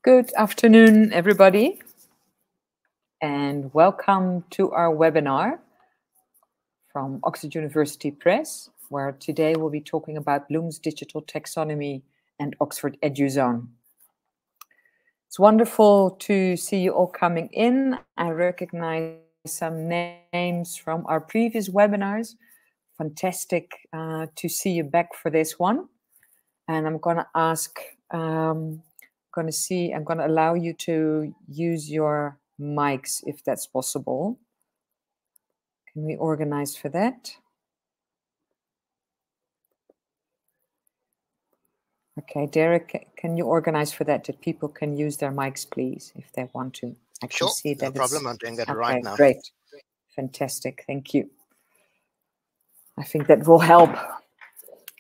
Good afternoon, everybody, and welcome to our webinar from Oxford University Press, where today we'll be talking about Bloom's digital taxonomy and Oxford EduZone. It's wonderful to see you all coming in. I recognize some names from our previous webinars. Fantastic to see you back for this one. And I'm going to ask, I'm going to allow you to use your mics if that's possible. Can we organize for that? Okay, Derek, can you organize for that people can use their mics, please, if they want to? I can see that. No problem. I'm doing that okay, right now. Great. Fantastic. Thank you. I think that will help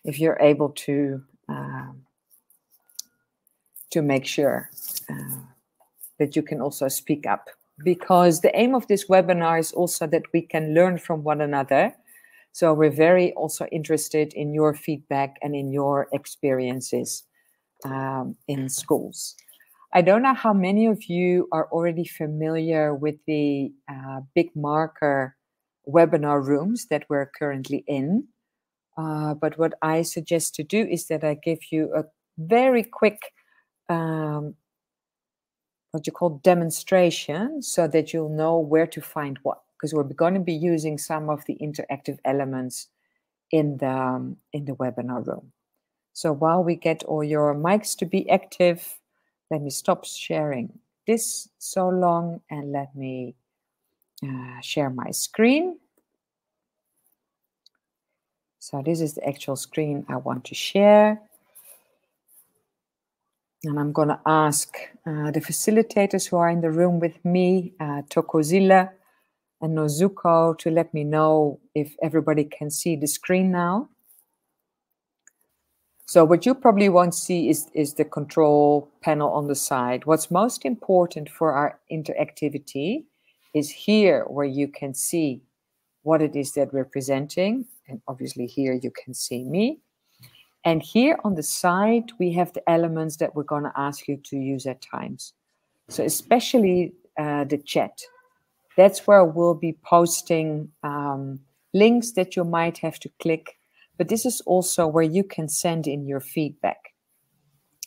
if you're able to make sure that you can also speak up, because the aim of this webinar is also that we can learn from one another. So we're very also interested in your feedback and in your experiences in schools. I don't know how many of you are already familiar with the big marker webinar rooms that we're currently in. But what I suggest to do is that I give you a very quick what you call demonstration, so that you'll know where to find what, because we're going to be using some of the interactive elements in the webinar room. So while we get all your mics to be active, let me stop sharing this so long and let me share my screen. So this is the actual screen I want to share. And I'm going to ask the facilitators who are in the room with me, Thokozile and Nozuko, to let me know if everybody can see the screen now. So what you probably won't see is the control panel on the side. What's most important for our interactivity is here, where you can see what it is that we're presenting. And obviously here you can see me. And here on the side, we have the elements that we're going to ask you to use at times. So especially the chat. That's where we'll be posting links that you might have to click. But this is also where you can send in your feedback.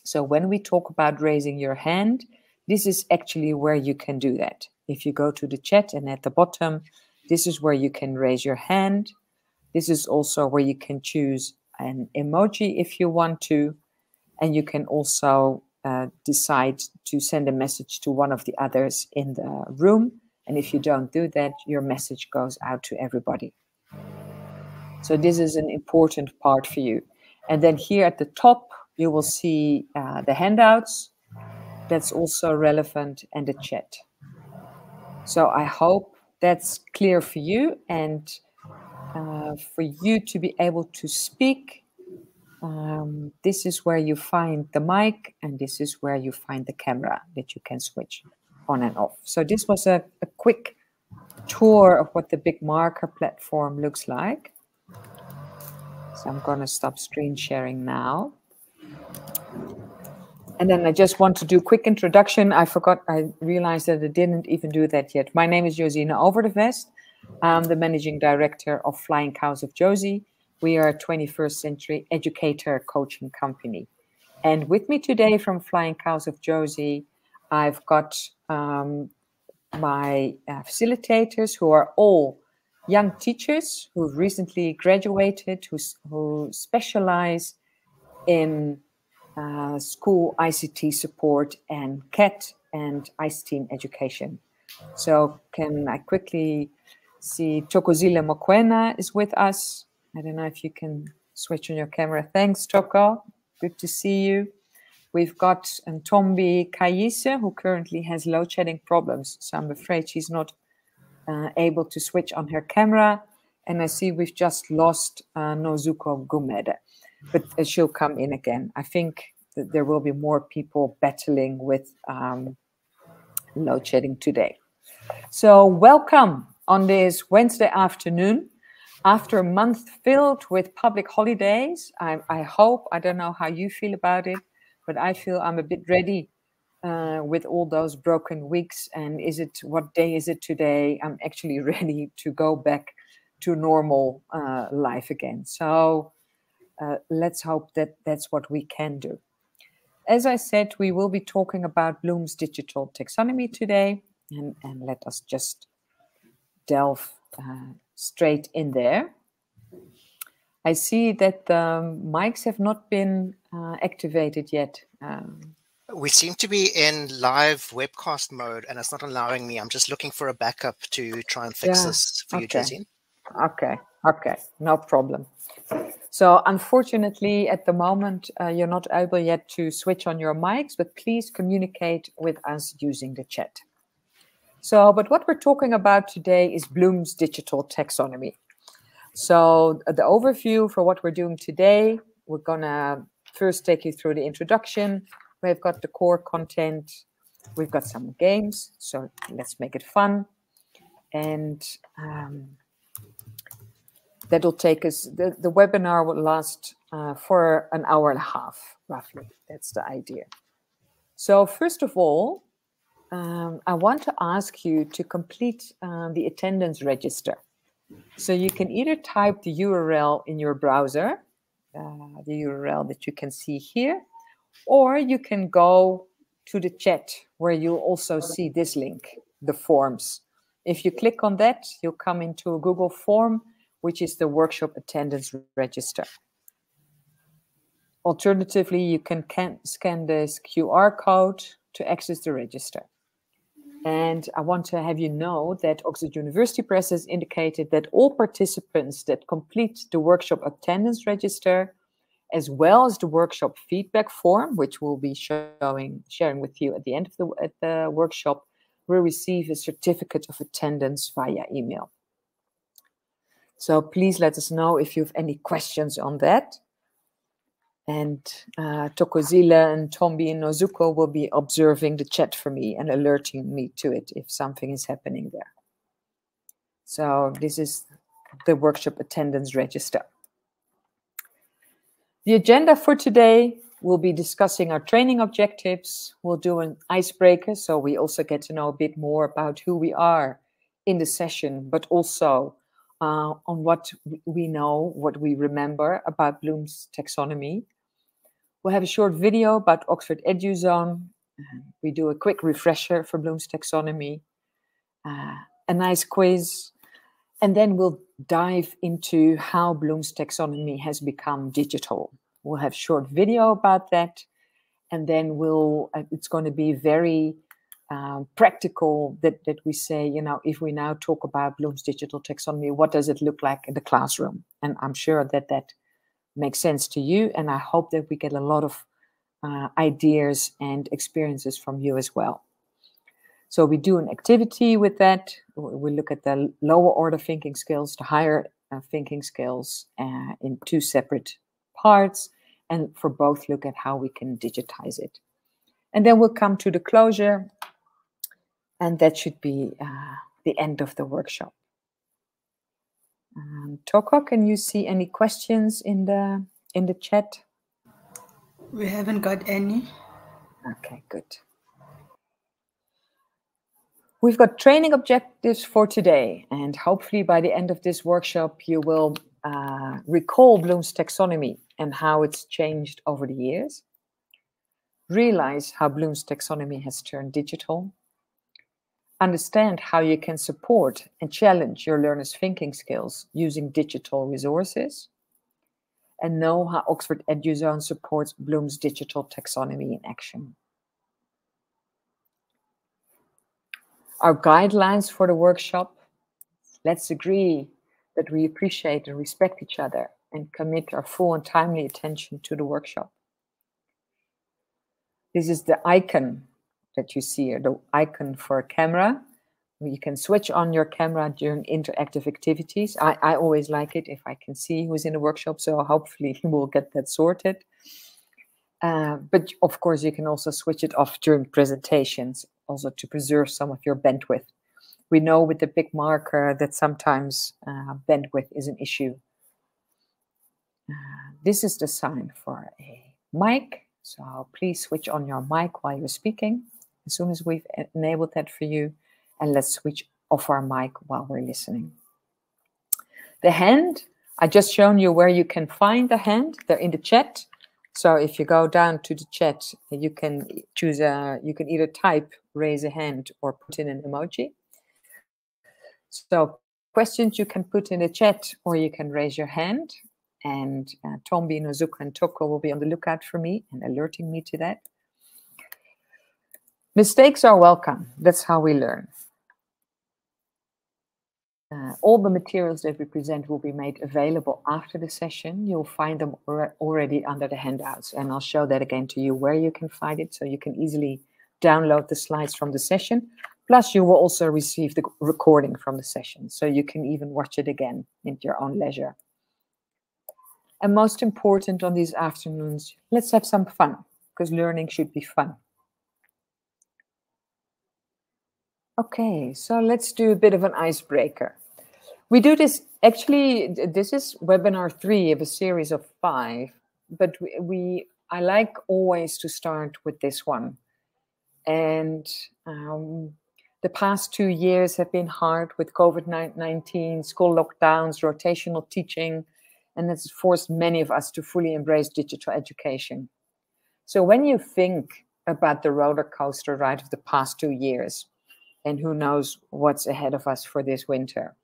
So when we talk about raising your hand, this is actually where you can do that. If you go to the chat and at the bottom, this is where you can raise your hand. This is also where you can choose an emoji if you want to, and you can also decide to send a message to one of the others in the room. And if you don't do that, your message goes out to everybody. So this is an important part for you. And then here at the top, you will see the handouts. That's also relevant, and the chat. So I hope that's clear for you, and for you to be able to speak, this is where you find the mic, and this is where you find the camera that you can switch on and off. So this was a quick tour of what the big marker platform looks like. So I'm going to stop screen sharing now. And then I just want to do a quick introduction. I realized that I didn't even do that yet. My name is Josine Overdevest. I'm the managing director of Flying Cows of Josie. We are a 21st century educator coaching company. And with me today from Flying Cows of Josie, I've got my facilitators, who are all young teachers who've recently graduated, who specialize in school ICT support and CAT and ICT team education. So can I quickly see Thokozile Mokoena is with us. I don't know if you can switch on your camera. Thanks, Toko. Good to see you. We've got Ntombi Kayise, who currently has load shedding problems. So I'm afraid she's not able to switch on her camera. And I see we've just lost Nozuko Gumede, but she'll come in again. I think that there will be more people battling with load shedding today. So welcome on this Wednesday afternoon. After a month filled with public holidays, I hope, I don't know how you feel about it, but I feel I'm a bit ready with all those broken weeks, and what day is it today? I'm actually ready to go back to normal life again. So let's hope that that's what we can do. As I said, we will be talking about Bloom's digital taxonomy today, and let us just delve straight in there. I see that the mics have not been activated yet. We seem to be in live webcast mode, and it's not allowing me. I'm just looking for a backup to try and fix this for you, Josine. Okay, no problem. So unfortunately, at the moment, you're not able yet to switch on your mics, but please communicate with us using the chat. So, but what we're talking about today is Bloom's digital taxonomy. So the overview for what we're doing today, we're gonna first take you through the introduction. We've got the core content. We've got some games, so let's make it fun. And that'll take us, the webinar will last for an hour and a half, roughly. That's the idea. So first of all, I want to ask you to complete the attendance register. So you can either type the URL in your browser, the URL that you can see here, or you can go to the chat where you'll also see this link, the forms. If you click on that, you'll come into a Google form, which is the workshop attendance register. Alternatively, you can scan this QR code to access the register. And I want to have you know that Oxford University Press has indicated that all participants that complete the workshop attendance register, as well as the workshop feedback form, which we'll be sharing with you at the end of the workshop, will receive a certificate of attendance via email. So please let us know if you have any questions on that. And Tokozile and Tombi and Nozuko will be observing the chat for me and alerting me to it if something is happening there. So this is the workshop attendance register. The agenda for today, we'll be discussing our training objectives. We'll do an icebreaker, so we also get to know a bit more about who we are in the session, but also on what we know, what we remember about Bloom's taxonomy. We'll have a short video about Oxford EduZone. We do a quick refresher for Bloom's taxonomy, a nice quiz, and then we'll dive into how Bloom's taxonomy has become digital. We'll have a short video about that, and then it's going to be very practical that we say, you know, if we now talk about Bloom's digital taxonomy, what does it look like in the classroom? And I'm sure that makes sense to you, and I hope that we get a lot of ideas and experiences from you as well. So we do an activity with that. We look at the lower order thinking skills, the higher thinking skills in two separate parts, and for both look at how we can digitize it. And then we'll come to the closure, and that should be the end of the workshop. Toko, can you see any questions in the chat? We haven't got any. Okay, good. We've got training objectives for today, and hopefully by the end of this workshop, you will recall Bloom's taxonomy and how it's changed over the years. Realize how Bloom's taxonomy has turned digital. Understand how you can support and challenge your learners' thinking skills using digital resources. And know how Oxford EduZone supports Bloom's digital taxonomy in action. Our guidelines for the workshop: let's agree that we appreciate and respect each other and commit our full and timely attention to the workshop. This is the icon that you see here, the icon for a camera. You can switch on your camera during interactive activities. I always like it if I can see who's in the workshop, so hopefully we'll get that sorted. But of course, you can also switch it off during presentations, also to preserve some of your bandwidth. We know with the big marker that sometimes bandwidth is an issue. This is the sign for a mic, so please switch on your mic while you're speaking. as soon as we've enabled that for you. And let's switch off our mic while we're listening. The hand, I just shown you where you can find the hand. They're in the chat. So if you go down to the chat, you can choose you can either type, raise a hand, or put in an emoji. So questions you can put in the chat, or you can raise your hand. And Tombi, Nozuka, and Toko will be on the lookout for me and alerting me to that. Mistakes are welcome. That's how we learn. All the materials that we present will be made available after the session. You'll find them already under the handouts. And I'll show that again to you where you can find it, so you can easily download the slides from the session. Plus, you will also receive the recording from the session, so you can even watch it again at your own leisure. And most important on these afternoons, let's have some fun, because learning should be fun. Okay, so let's do a bit of an icebreaker. We do this, actually, this is webinar 3 of a series of 5, but I like always to start with this one. And the past 2 years have been hard with COVID-19, school lockdowns, rotational teaching, and it's forced many of us to fully embrace digital education. So when you think about the roller coaster ride of the past 2 years, and who knows what's ahead of us for this winter,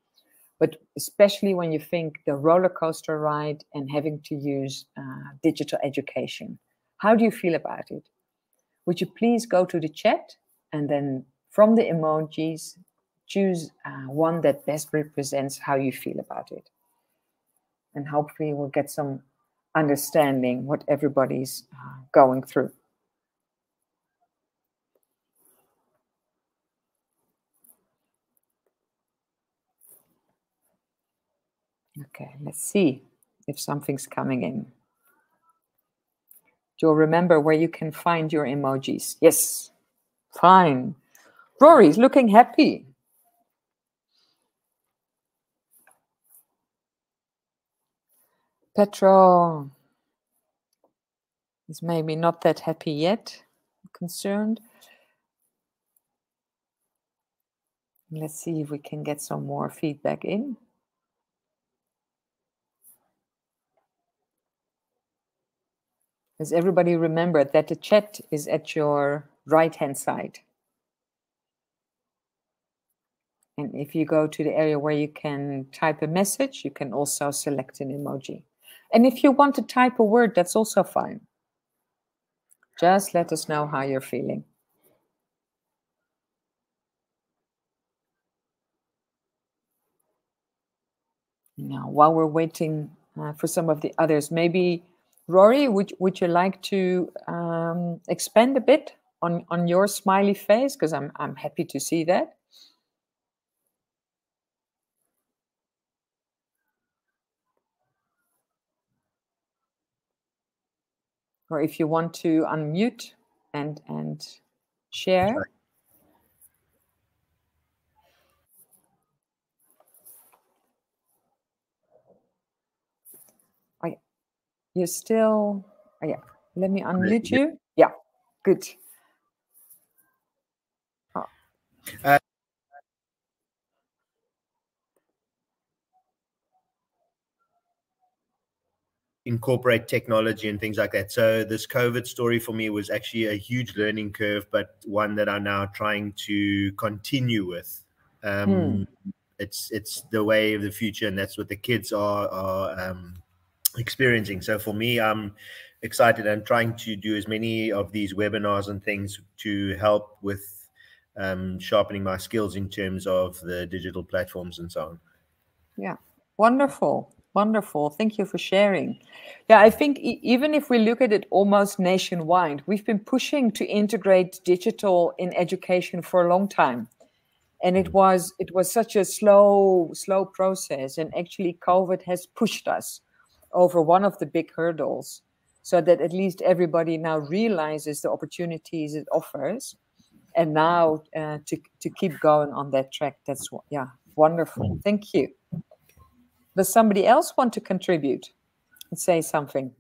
but especially when you think the roller coaster ride and having to use digital education, how do you feel about it? Would you please go to the chat and then from the emojis, choose one that best represents how you feel about it. And hopefully we'll get some understanding what everybody's going through. Okay, let's see if something's coming in. You'll remember where you can find your emojis. Yes, fine. Rory's looking happy. Petro is maybe not that happy yet, concerned. Let's see if we can get some more feedback in. Does everybody remember that the chat is at your right-hand side? And if you go to the area where you can type a message, you can also select an emoji. And if you want to type a word, that's also fine. Just let us know how you're feeling. Now, while we're waiting for some of the others, maybe Rory, would you like to expand a bit on your smiley face? Because I'm happy to see that. Or if you want to unmute and share. You're still, oh, yeah, let me unmute you. Yeah, good. Oh. Incorporate technology and things like that. So this COVID story for me was actually a huge learning curve, but one that I'm now trying to continue with. It's the way of the future, and that's what the kids are experiencing. So for me, I'm excited. I'm trying to do as many of these webinars and things to help with sharpening my skills in terms of the digital platforms and so on. Yeah, wonderful. Wonderful. Thank you for sharing. Yeah, I think even if we look at it almost nationwide, we've been pushing to integrate digital in education for a long time. And it was such a slow process. And actually, COVID has pushed us over one of the big hurdles, so that at least everybody now realizes the opportunities it offers. And now to keep going on that track, that's, yeah, wonderful. Thank you. Does somebody else want to contribute and say something?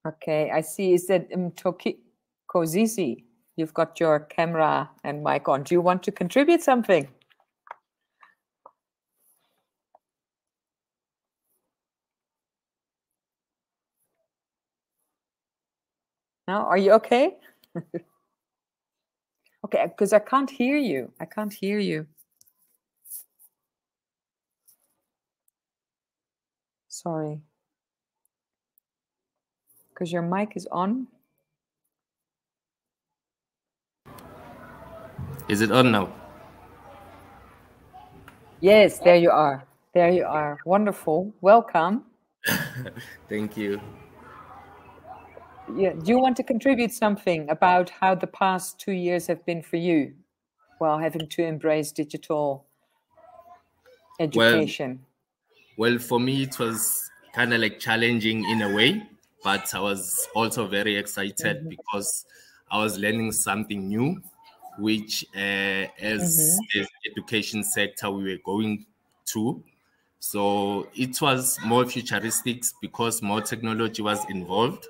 Okay, I see. Is that Toki Kozizi? You've got your camera and mic on. Do you want to contribute something? No, are you okay? Okay, because I can't hear you. I can't hear you. Sorry. Because your mic is on. Is it on now? Yes, there you are. There you are. Wonderful. Welcome. Thank you. Yeah. Do you want to contribute something about how the past 2 years have been for you while having to embrace digital education? Well, for me, it was kind of like challenging in a way, but I was also very excited because I was learning something new, which as the education sector we were going to. So it was more futuristic because more technology was involved,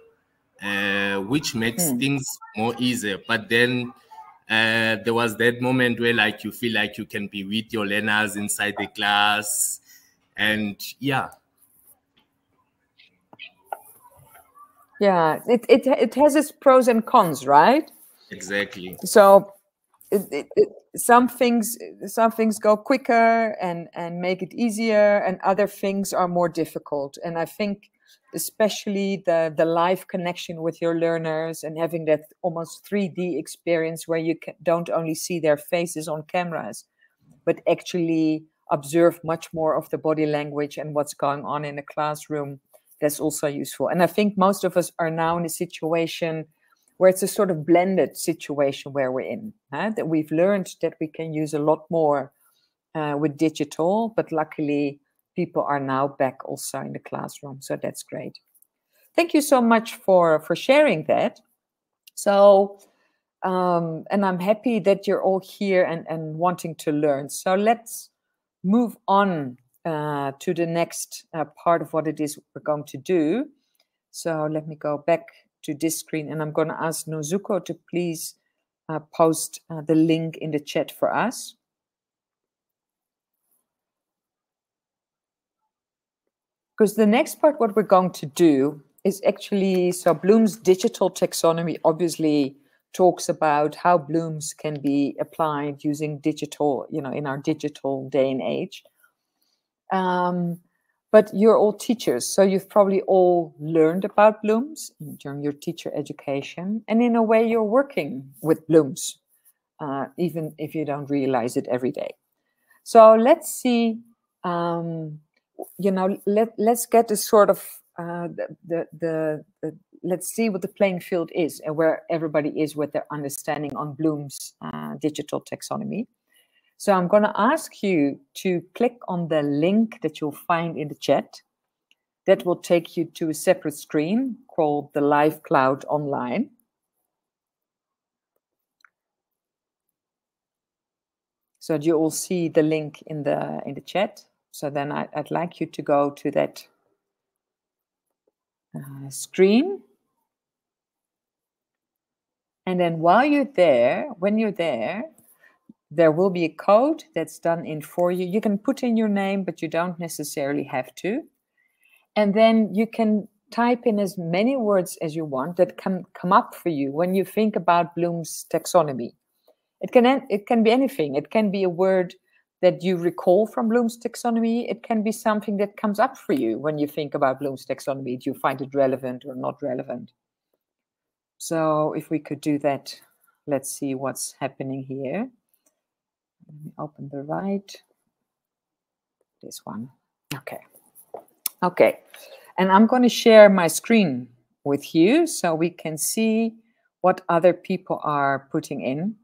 which makes things more easier. But then there was that moment where like you feel like you can be with your learners inside the class. And yeah. Yeah, it has its pros and cons, right? Exactly. So some things go quicker and make it easier, and other things are more difficult. And I think especially the live connection with your learners and having that almost 3D experience where you don't only see their faces on cameras, but actually observe much more of the body language and what's going on in a classroom. That's also useful. And I think most of us are now in a situation where it's a sort of blended situation where we're in, that we've learned that we can use a lot more with digital, but luckily people are now back also in the classroom. So that's great. Thank you so much for sharing that. So, and I'm happy that you're all here and wanting to learn. So let's move on to the next part of what it is we're going to do. So let me go back to this screen, and I'm going to ask Nozuko to please post the link in the chat for us. Because the next part, what we're going to do is actually, so Bloom's digital taxonomy obviously talks about how Bloom's can be applied using digital, in our digital day and age. But you're all teachers, so you've probably all learned about Bloom's during your teacher education. And in a way, you're working with Bloom's, even if you don't realize it every day. So let's see, let's get a sort of, let's see what the playing field is and where everybody is with their understanding on Bloom's digital taxonomy. So I'm going to ask you to click on the link that you'll find in the chat. That will take you to a separate screen called the Live Cloud Online. So you all see the link in the chat. So then I'd like you to go to that screen. And then when you're there, there will be a code that's done in for you. You can put in your name, but you don't necessarily have to. And then you can type in as many words as you want that can come up for you when you think about Bloom's taxonomy. It can be anything. It can be a word that you recall from Bloom's taxonomy. It can be something that comes up for you when you think about Bloom's taxonomy. Do you find it relevant or not relevant? So if we could do that, let's see what's happening here. Let me open the this one. Okay. And I'm going to share my screen with you so we can see what other people are putting in.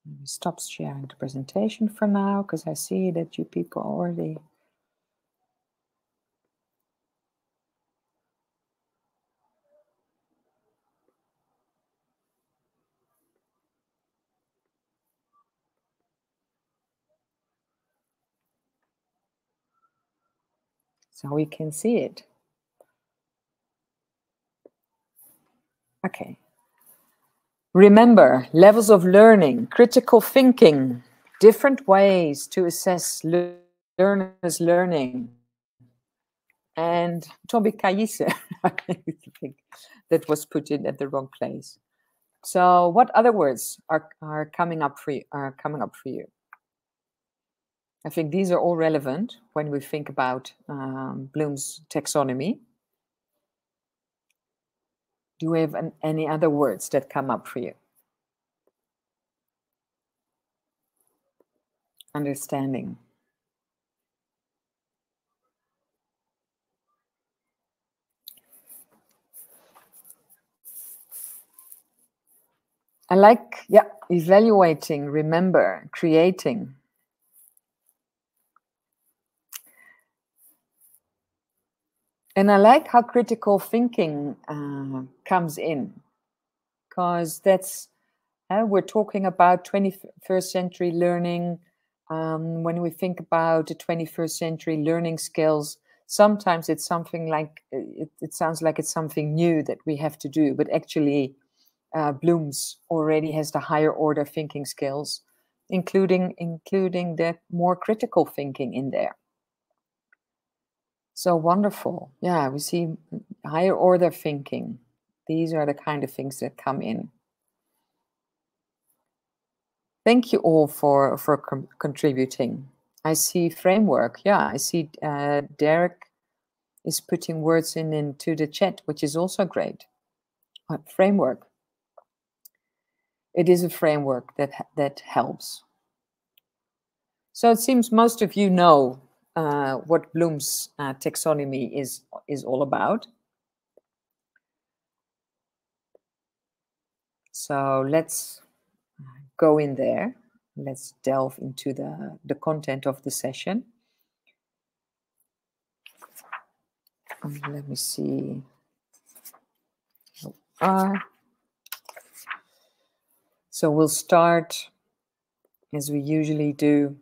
Let me stop sharing the presentation for now because I see that you people already. so we can see it. Okay. Remember, levels of learning, critical thinking, different ways to assess learners' learning. And Tombi Kayise, I think that was put in at the wrong place. So what other words are coming up for you? I think these are all relevant when we think about Bloom's taxonomy. Do we have any other words that come up for you? Understanding. I like, yeah, evaluating, remember, creating. And I like how critical thinking comes in, because that's, we're talking about 21st century learning. When we think about the 21st century learning skills, sometimes it's something like, it sounds like it's something new that we have to do, but actually Bloom's already has the higher order thinking skills, including the more critical thinking in there. So wonderful. Yeah, we see higher order thinking. These are the kind of things that come in. Thank you all for contributing. I see framework. Yeah, I see Derek is putting words into the chat, which is also great. Framework. It is a framework that helps. So it seems most of you know what Bloom's taxonomy is all about. So let's go in there. Let's delve into the content of the session. Let me see. So we'll start as we usually do.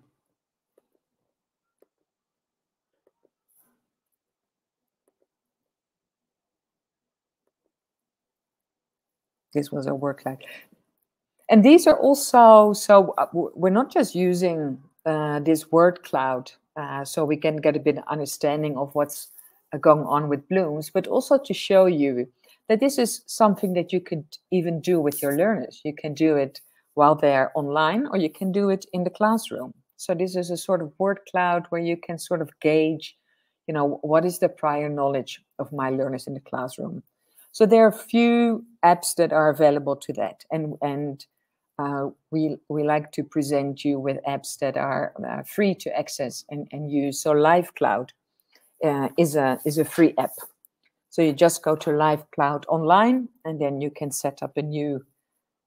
This was our work life. And these are also, so we're not just using this word cloud so we can get a bit of understanding of what's going on with Bloom's, but also to show you that this is something that you could even do with your learners. You can do it while they're online, or you can do it in the classroom. So this is a sort of word cloud where you can sort of gauge, you know, what is the prior knowledge of my learners in the classroom. So there are a few apps that are available to that, and we like to present you with apps that are free to access and use. So Live Cloud is a free app. So you just go to Live Cloud online, and then you can set up a new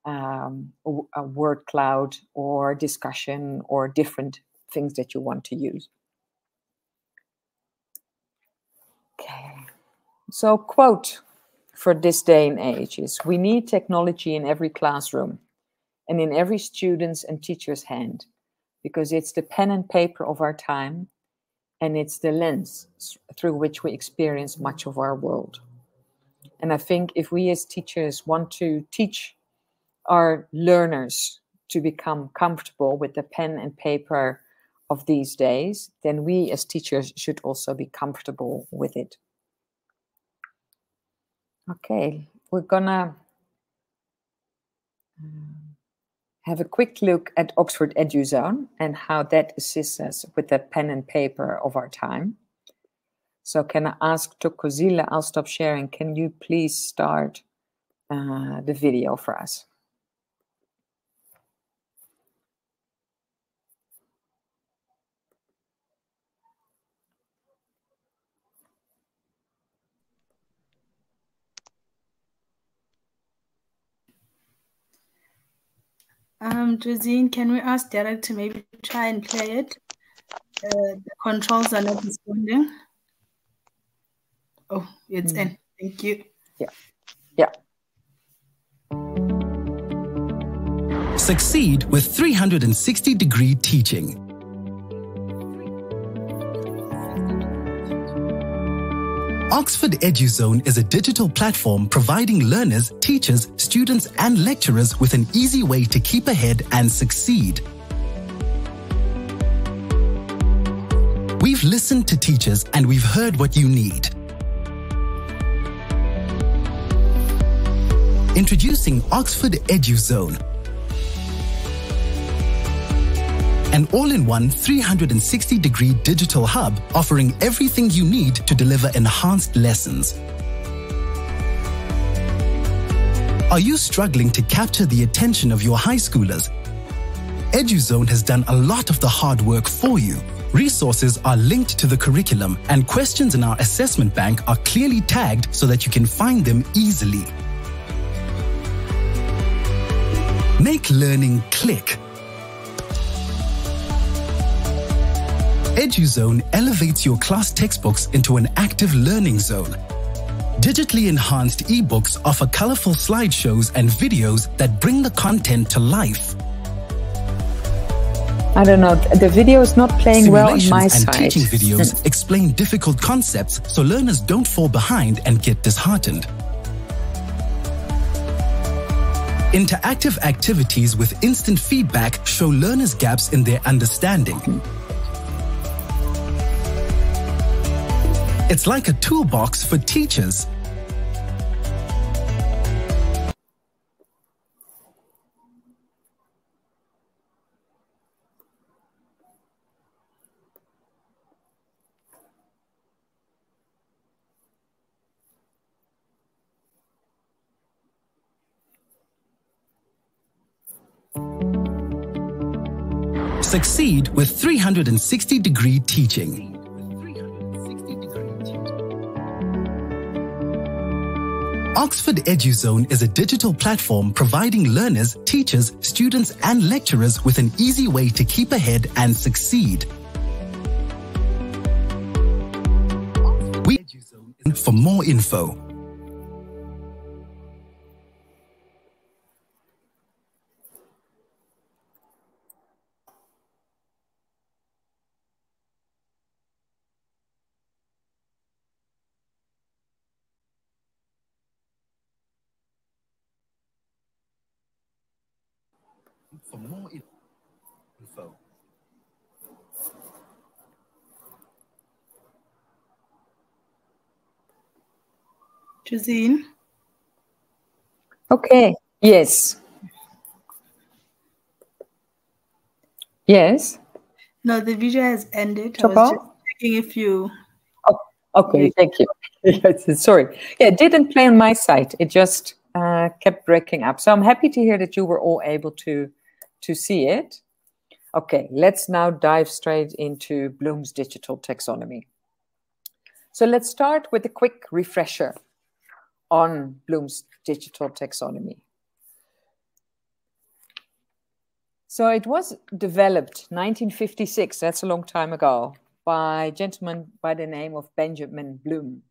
a word cloud or discussion or different things that you want to use. Okay. So quote for this day and age is, we need technology in every classroom and in every student's and teacher's hand, because it's the pen and paper of our time, and it's the lens through which we experience much of our world. And I think if we as teachers want to teach our learners to become comfortable with the pen and paper of these days, then we as teachers should also be comfortable with it. Okay, we're gonna have a quick look at Oxford EduZone and how that assists us with the pen and paper of our time. So can I ask Tokozile, I'll stop sharing, can you please start the video for us? Josine, can we ask Derek to maybe try and play it? The controls are not responding. Oh, it's in. Thank you. Yeah. Yeah. Succeed with 360-degree teaching. Oxford EduZone is a digital platform providing learners, teachers, students, and lecturers with an easy way to keep ahead and succeed. We've listened to teachers and we've heard what you need. Introducing Oxford EduZone, an all-in-one 360-degree digital hub offering everything you need to deliver enhanced lessons. Are you struggling to capture the attention of your high schoolers? EduZone has done a lot of the hard work for you. Resources are linked to the curriculum and questions in our assessment bank are clearly tagged so that you can find them easily. Make learning click. EduZone elevates your class textbooks into an active learning zone. Digitally enhanced ebooks offer colorful slideshows and videos that bring the content to life. I don't know, the video is not playing well on my Simulations and side. teaching videos explain difficult concepts so learners don't fall behind and get disheartened. Interactive activities with instant feedback show learners gaps in their understanding. It's like a toolbox for teachers. Succeed with 360-degree teaching. Oxford EduZone is a digital platform providing learners, teachers, students, and lecturers with an easy way to keep ahead and succeed. For more info. For more info. Josine? Okay, yes. Yes? No, the video has ended. I Chopin? was just checking if you... Oh, okay, thank you. Yes, sorry. Yeah, it didn't play on my side. It just kept breaking up. So I'm happy to hear that you were all able to see it. Okay, let's now dive straight into Bloom's digital taxonomy. So let's start with a quick refresher on Bloom's digital taxonomy. So it was developed 1956, that's a long time ago, by a gentleman by the name of Benjamin Bloom.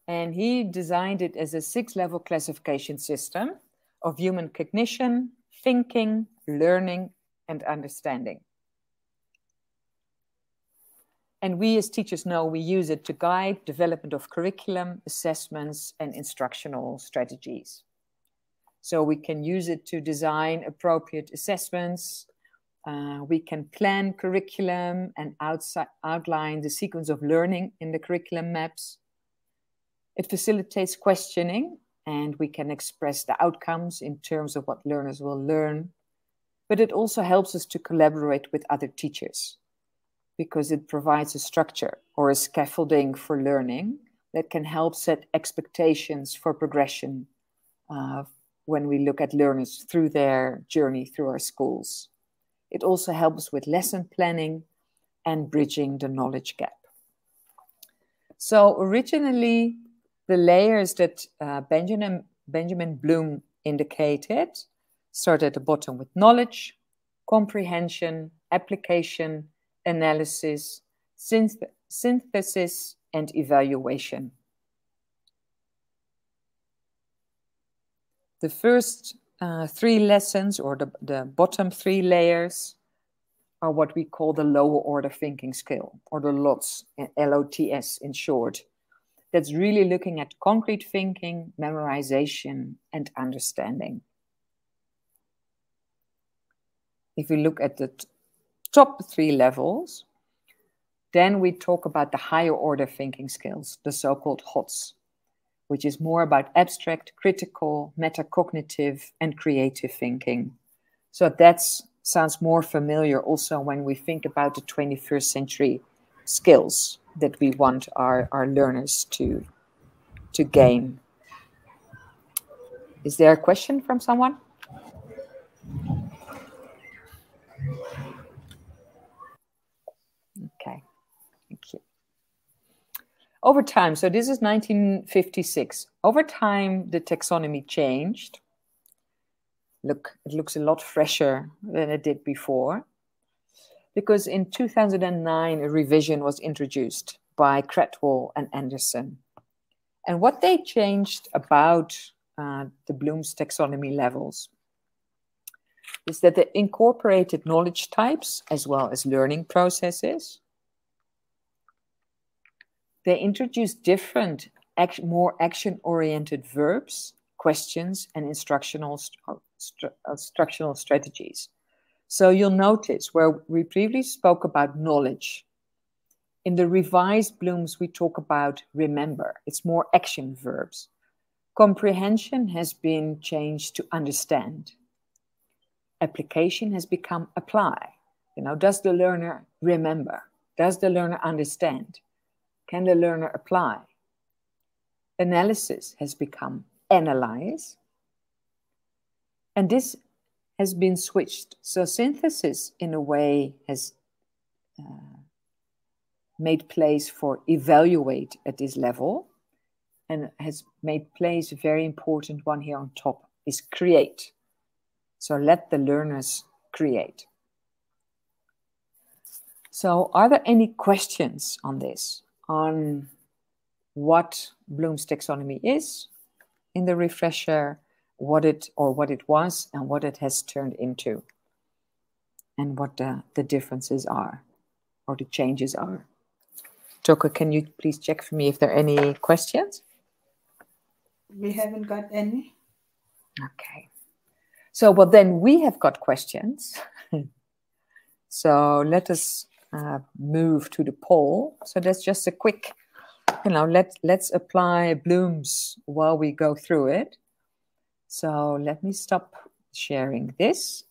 And he designed it as a 6-level classification system of human cognition, thinking, learning, and understanding. And we as teachers know we use it to guide development of curriculum, assessments, and instructional strategies. So we can use it to design appropriate assessments. We can plan curriculum and outline the sequence of learning in the curriculum maps. It facilitates questioning, and we can express the outcomes in terms of what learners will learn. But it also helps us to collaborate with other teachers because it provides a structure or a scaffolding for learning that can help set expectations for progression when we look at learners through their journey through our schools. It also helps with lesson planning and bridging the knowledge gap. So originally, the layers that Benjamin Bloom indicated start at the bottom with knowledge, comprehension, application, analysis, synthesis, and evaluation. The first 3 lessons, or the bottom 3 layers, are what we call the lower order thinking skill, or the LOTS, L-O-T-S in short. That's really looking at concrete thinking, memorization, and understanding. If we look at the top 3 levels, then we talk about the higher order thinking skills, the so-called HOTS, which is more about abstract, critical, metacognitive, and creative thinking. So that sounds more familiar also when we think about the 21st century skills that we want our learners to gain. Is there a question from someone? Okay, thank you. Over time, so this is 1956. Over time, the taxonomy changed. Look, it looks a lot fresher than it did before, because in 2009, a revision was introduced by Cretwell and Anderson. And what they changed about the Bloom's taxonomy levels is that they incorporated knowledge types as well as learning processes. They introduced different, more action-oriented verbs, questions, and instructional strategies. So you'll notice where we previously spoke about knowledge. In the revised Bloom's, we talk about remember. It's more action verbs. Comprehension has been changed to understand. Application has become apply. You know, does the learner remember? Does the learner understand? Can the learner apply? Analysis has become analyze. And this has been switched. So synthesis, in a way, has made place for evaluate at this level, and has made place, a very important one here on top, is create. So let the learners create. So are there any questions on this, on what Bloom's taxonomy is in the refresher, what it was and what it has turned into, and what the differences are, or the changes are? Toko, can you please check for me if there are any questions? We haven't got any. Okay. So, well, then we have got questions. So let us move to the poll. So that's just a quick, you know, let's apply Bloom's while we go through it. So let me stop sharing this.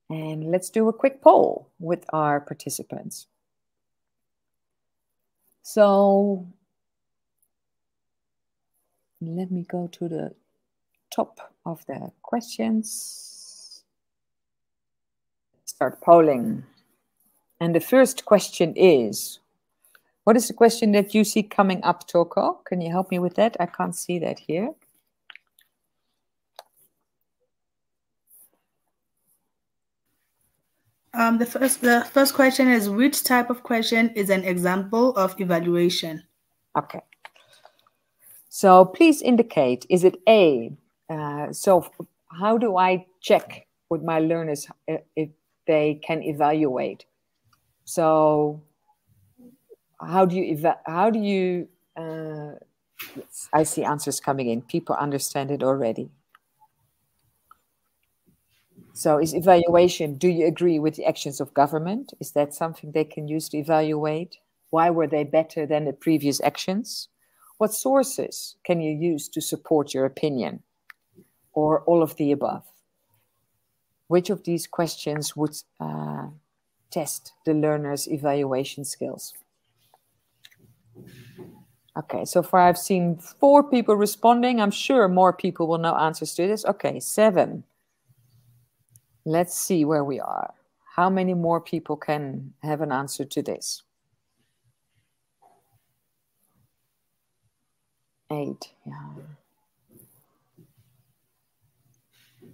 And let's do a quick poll with our participants. So let me go to the top of the questions. Start polling. And the first question is, what is the question that you see coming up, Toko? Can you help me with that? I can't see that here. The first question is, which type of question is an example of evaluation? Okay. So please indicate, is it A? So how do I check with my learners if they can evaluate? So how do you, yes, I see answers coming in. People understand it already. So is evaluation, do you agree with the actions of government? Is that something they can use to evaluate? Why were they better than the previous actions? What sources can you use to support your opinion? Or all of the above? Which of these questions would test the learner's evaluation skills? Okay, so far I've seen 4 people responding. I'm sure more people will know answers to this. Okay, 7. Let's see where we are. How many more people can have an answer to this? 8, yeah.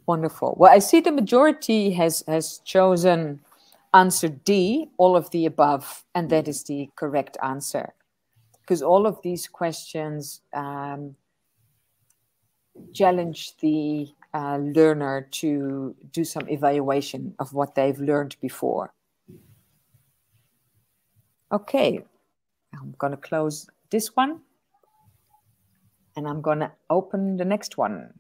Wonderful. Well, I see the majority has chosen answer D, all of the above, and that is the correct answer. Because all of these questions challenge the learner to do some evaluation of what they've learned before. Okay, I'm going to close this one. And I'm going to open the next one.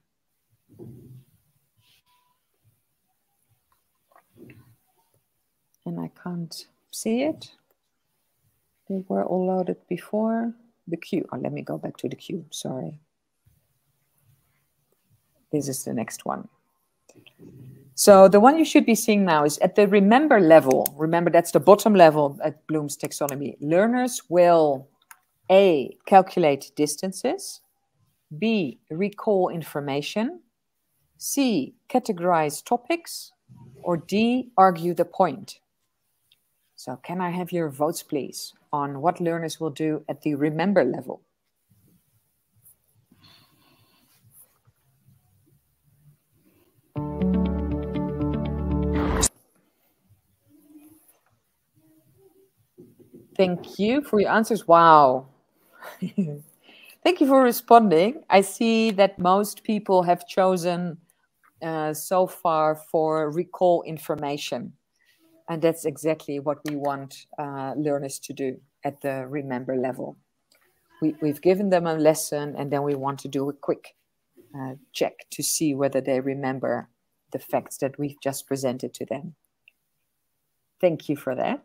And I can't see it. They were all loaded before. The queue. Oh, let me go back to the queue. Sorry. This is the next one. So the one you should be seeing now is at the remember level. Remember, that's the bottom level at Bloom's taxonomy. Learners will A, calculate distances. B, recall information. C, categorize topics. Or D, argue the point. So can I have your votes, please, on what learners will do at the remember level? Thank you for your answers. Wow. Thank you for responding. I see that most people have chosen so far for recall information. And that's exactly what we want learners to do at the remember level. We've given them a lesson, and then we want to do a quick check to see whether they remember the facts that we've just presented to them. Thank you for that.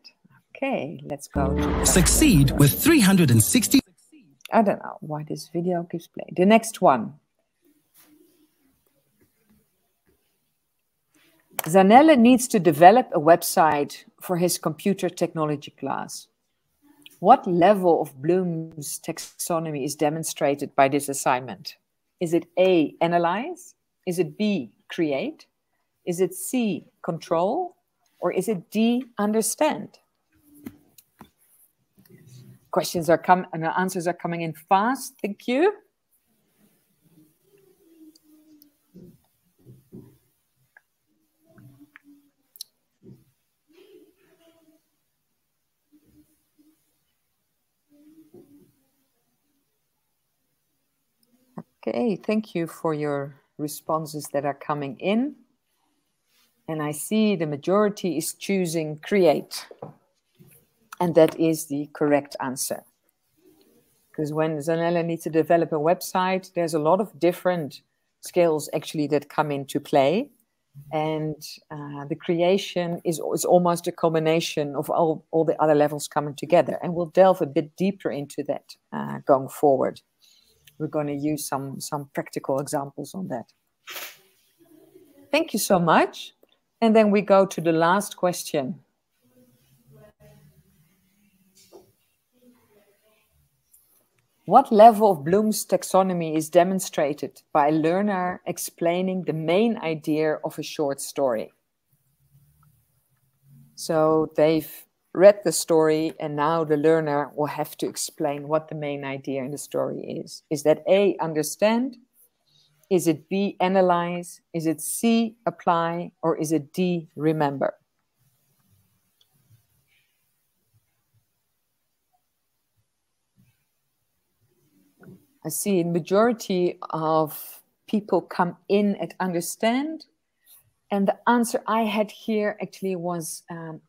Okay, let's go to Succeed with 360. I don't know why this video keeps playing. The next one. Zanelle needs to develop a website for his computer technology class. What level of Bloom's taxonomy is demonstrated by this assignment? Is it A, analyze? Is it B, create? Is it C, control? Or is it D, understand? Questions are coming and the answers are coming in fast. Thank you. Okay, thank you for your responses that are coming in. And I see the majority is choosing create. And that is the correct answer. Because when Zanella needs to develop a website, there's a lot of different skills actually that come into play. And the creation is almost a combination of all the other levels coming together. And we'll delve a bit deeper into that going forward. We're going to use some practical examples on that. Thank you so much. And then we go to the last question. What level of Bloom's taxonomy is demonstrated by a learner explaining the main idea of a short story? So they've read the story and now the learner will have to explain what the main idea in the story is. Is that A, understand? Is it B, analyze? Is it C, apply? Or is it D, remember? I see a majority of people come in at understand. And the answer I had here actually was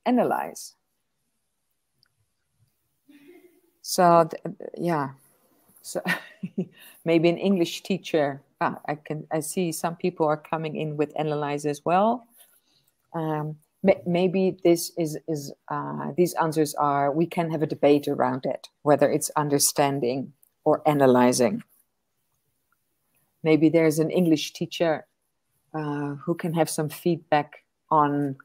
analyze. So, yeah. So maybe an English teacher. I see some people are coming in with analyze as well. Maybe this is these answers are, we can have a debate around it, whether it's understanding or analyzing. Maybe there's an English teacher who can have some feedback on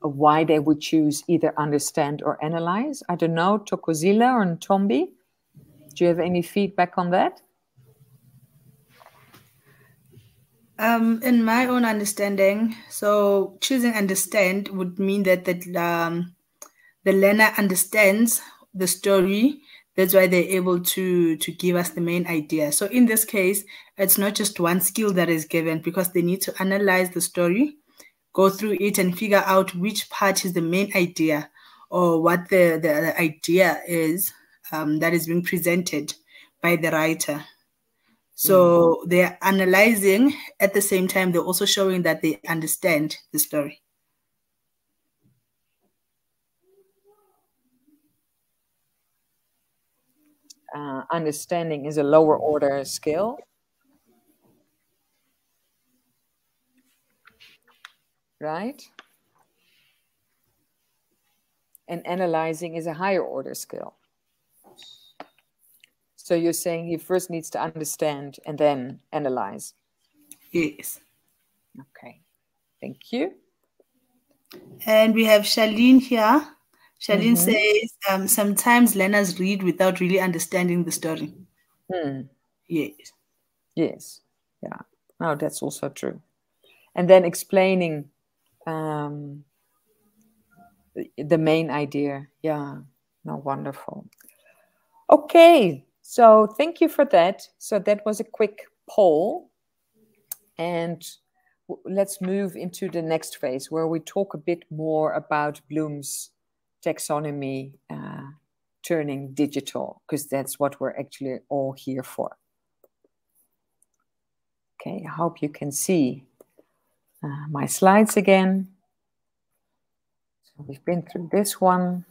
why they would choose either understand or analyze. I don't know, Tokozila or Ntombi, do you have any feedback on that? In my own understanding, so choosing understand would mean that the learner understands the story. That's why they're able to give us the main idea. So in this case, it's not just one skill that is given, because they need to analyze the story, go through it and figure out which part is the main idea, or what the idea is that is being presented by the writer. So they're analyzing at the same time, they're also showing that they understand the story. Understanding is a lower order skill. Right? And analyzing is a higher order skill. So you're saying he first needs to understand and then analyze. Yes. Okay. Thank you. And we have Charlene here. Charlene says, sometimes learners read without really understanding the story. Yes. Yes. Yeah. No, that's also true. And then explaining the main idea. Yeah. No, wonderful. Okay. So thank you for that. So that was a quick poll. And let's move into the next phase where we talk a bit more about Bloom's taxonomy turning digital, because that's what we're actually all here for. Okay, I hope you can see my slides again. So we've been through this one.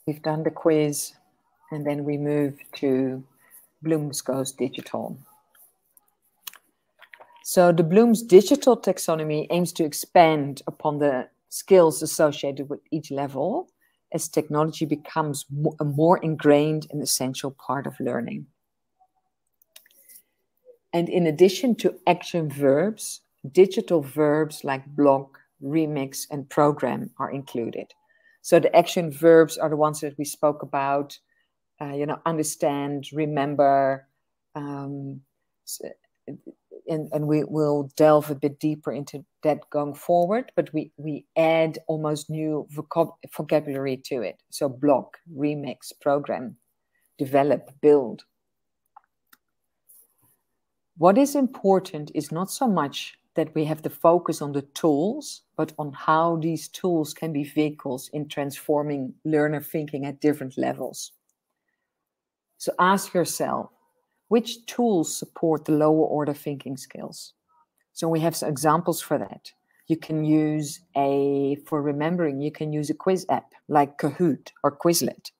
We've done the quiz, and then we move to Bloom's Goes Digital. So the Bloom's digital taxonomy aims to expand upon the skills associated with each level as technology becomes a more ingrained and essential part of learning. And in addition to action verbs, digital verbs like block, remix, and program are included. So the action verbs are the ones that we spoke about, understand, remember, and we will delve a bit deeper into that going forward, but we add almost new vocabulary to it. So block, remix, program, develop, build. What is important is not so much that we have the focus on the tools, but on how these tools can be vehicles in transforming learner thinking at different levels. So ask yourself, which tools support the lower order thinking skills? So we have some examples for that. You can use for remembering, you can use a quiz app like Kahoot or Quizlet.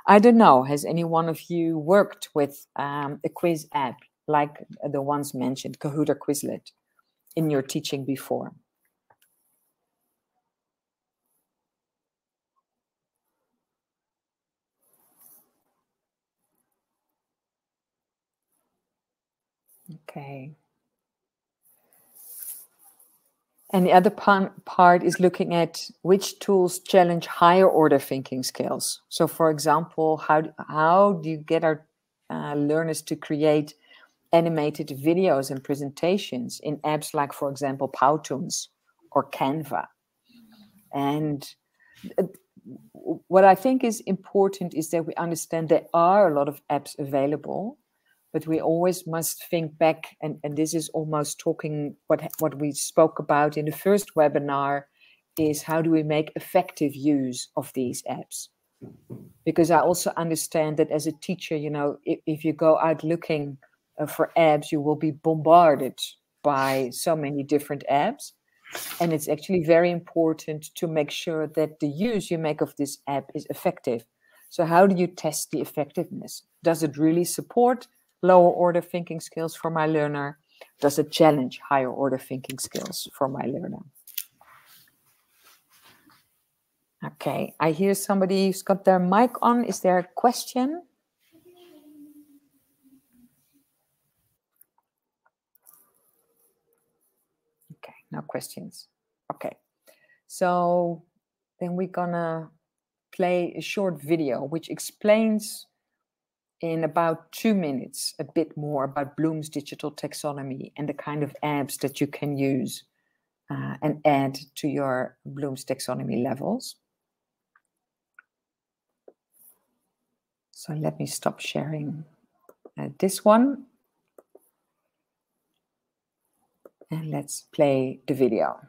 I don't know, has any one of you worked with a quiz app like the ones mentioned, Kahoot or Quizlet, in your teaching before? Okay. And the other part is looking at which tools challenge higher order thinking skills. So for example, how do you get our learners to create animated videos and presentations in apps like, for example, Powtoons or Canva? And what I think is important is that we understand there are a lot of apps available, but we always must think back, and this is almost talking what we spoke about in the first webinar, is how do we make effective use of these apps? Because I also understand that as a teacher, if you go out looking for apps, you will be bombarded by so many different apps. And it's actually very important to make sure that the use you make of this app is effective. So how do you test the effectiveness? Does it really support lower order thinking skills for my learner? Does it challenge higher order thinking skills for my learner? Okay, I hear somebody who's got their mic on. Is there a question? Okay, no questions. Okay, so then we're gonna play a short video which explains in about 2 minutes a bit more about Bloom's digital taxonomy and the kind of apps that you can use and add to your Bloom's taxonomy levels. So let me stop sharing this one. And let's play the video.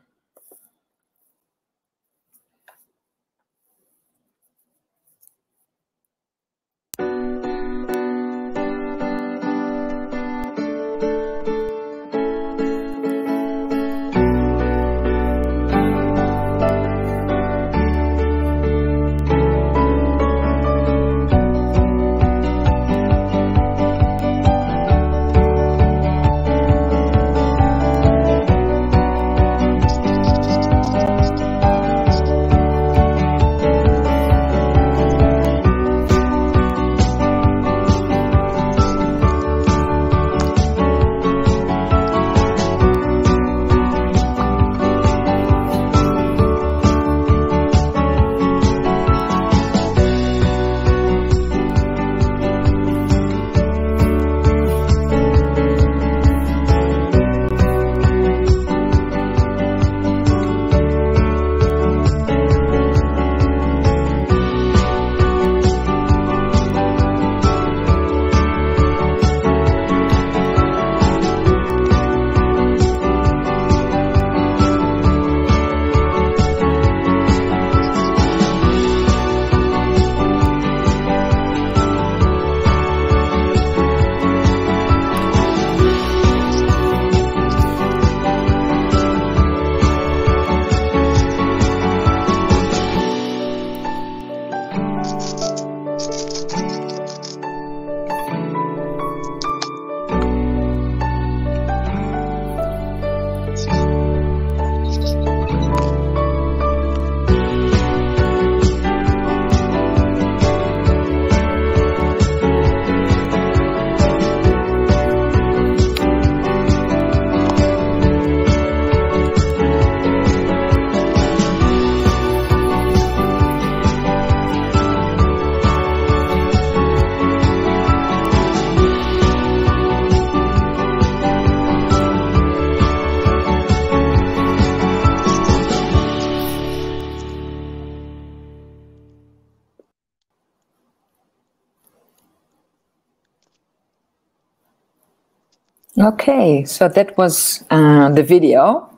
Okay, so that was the video.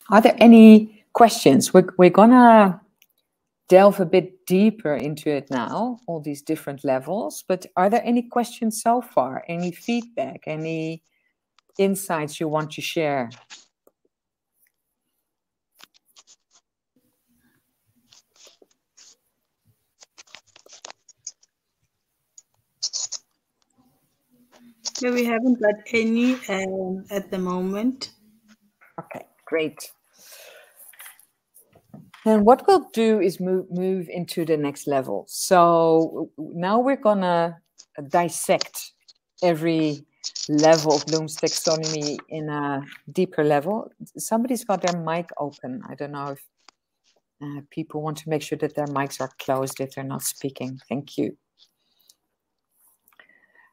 Are there any questions? We're gonna delve a bit deeper into it now, all these different levels, but are there any questions so far? Any feedback, any insights you want to share? No, we haven't got any at the moment. Okay, great. And what we'll do is move into the next level. So now we're gonna dissect every level of Bloom's taxonomy in a deeper level. Somebody's got their mic open. I don't know if people want to make sure that their mics are closed if they're not speaking. Thank you.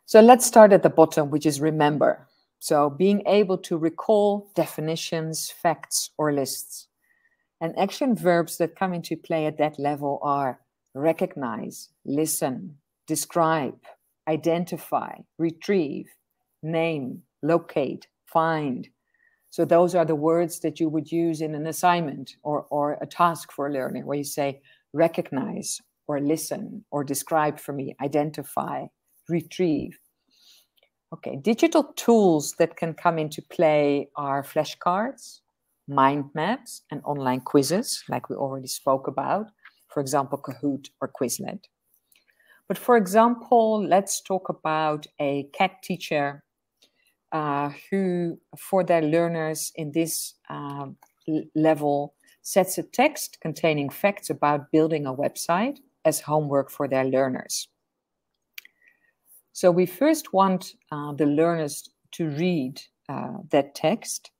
So let's start at the bottom, which is remember. So being able to recall definitions, facts, or lists. And action verbs that come into play at that level are recognize, listen, describe, identify, retrieve, name, locate, find. So those are the words that you would use in an assignment or a task for a learner, where you say recognize or listen or describe for me, identify, retrieve. Okay, digital tools that can come into play are flashcards, mind maps, and online quizzes, like we already spoke about, for example, Kahoot or Quizlet. But for example, let's talk about a CAT teacher who, for their learners in this level, sets a text containing facts about building a website as homework for their learners. So we first want the learners to read that text,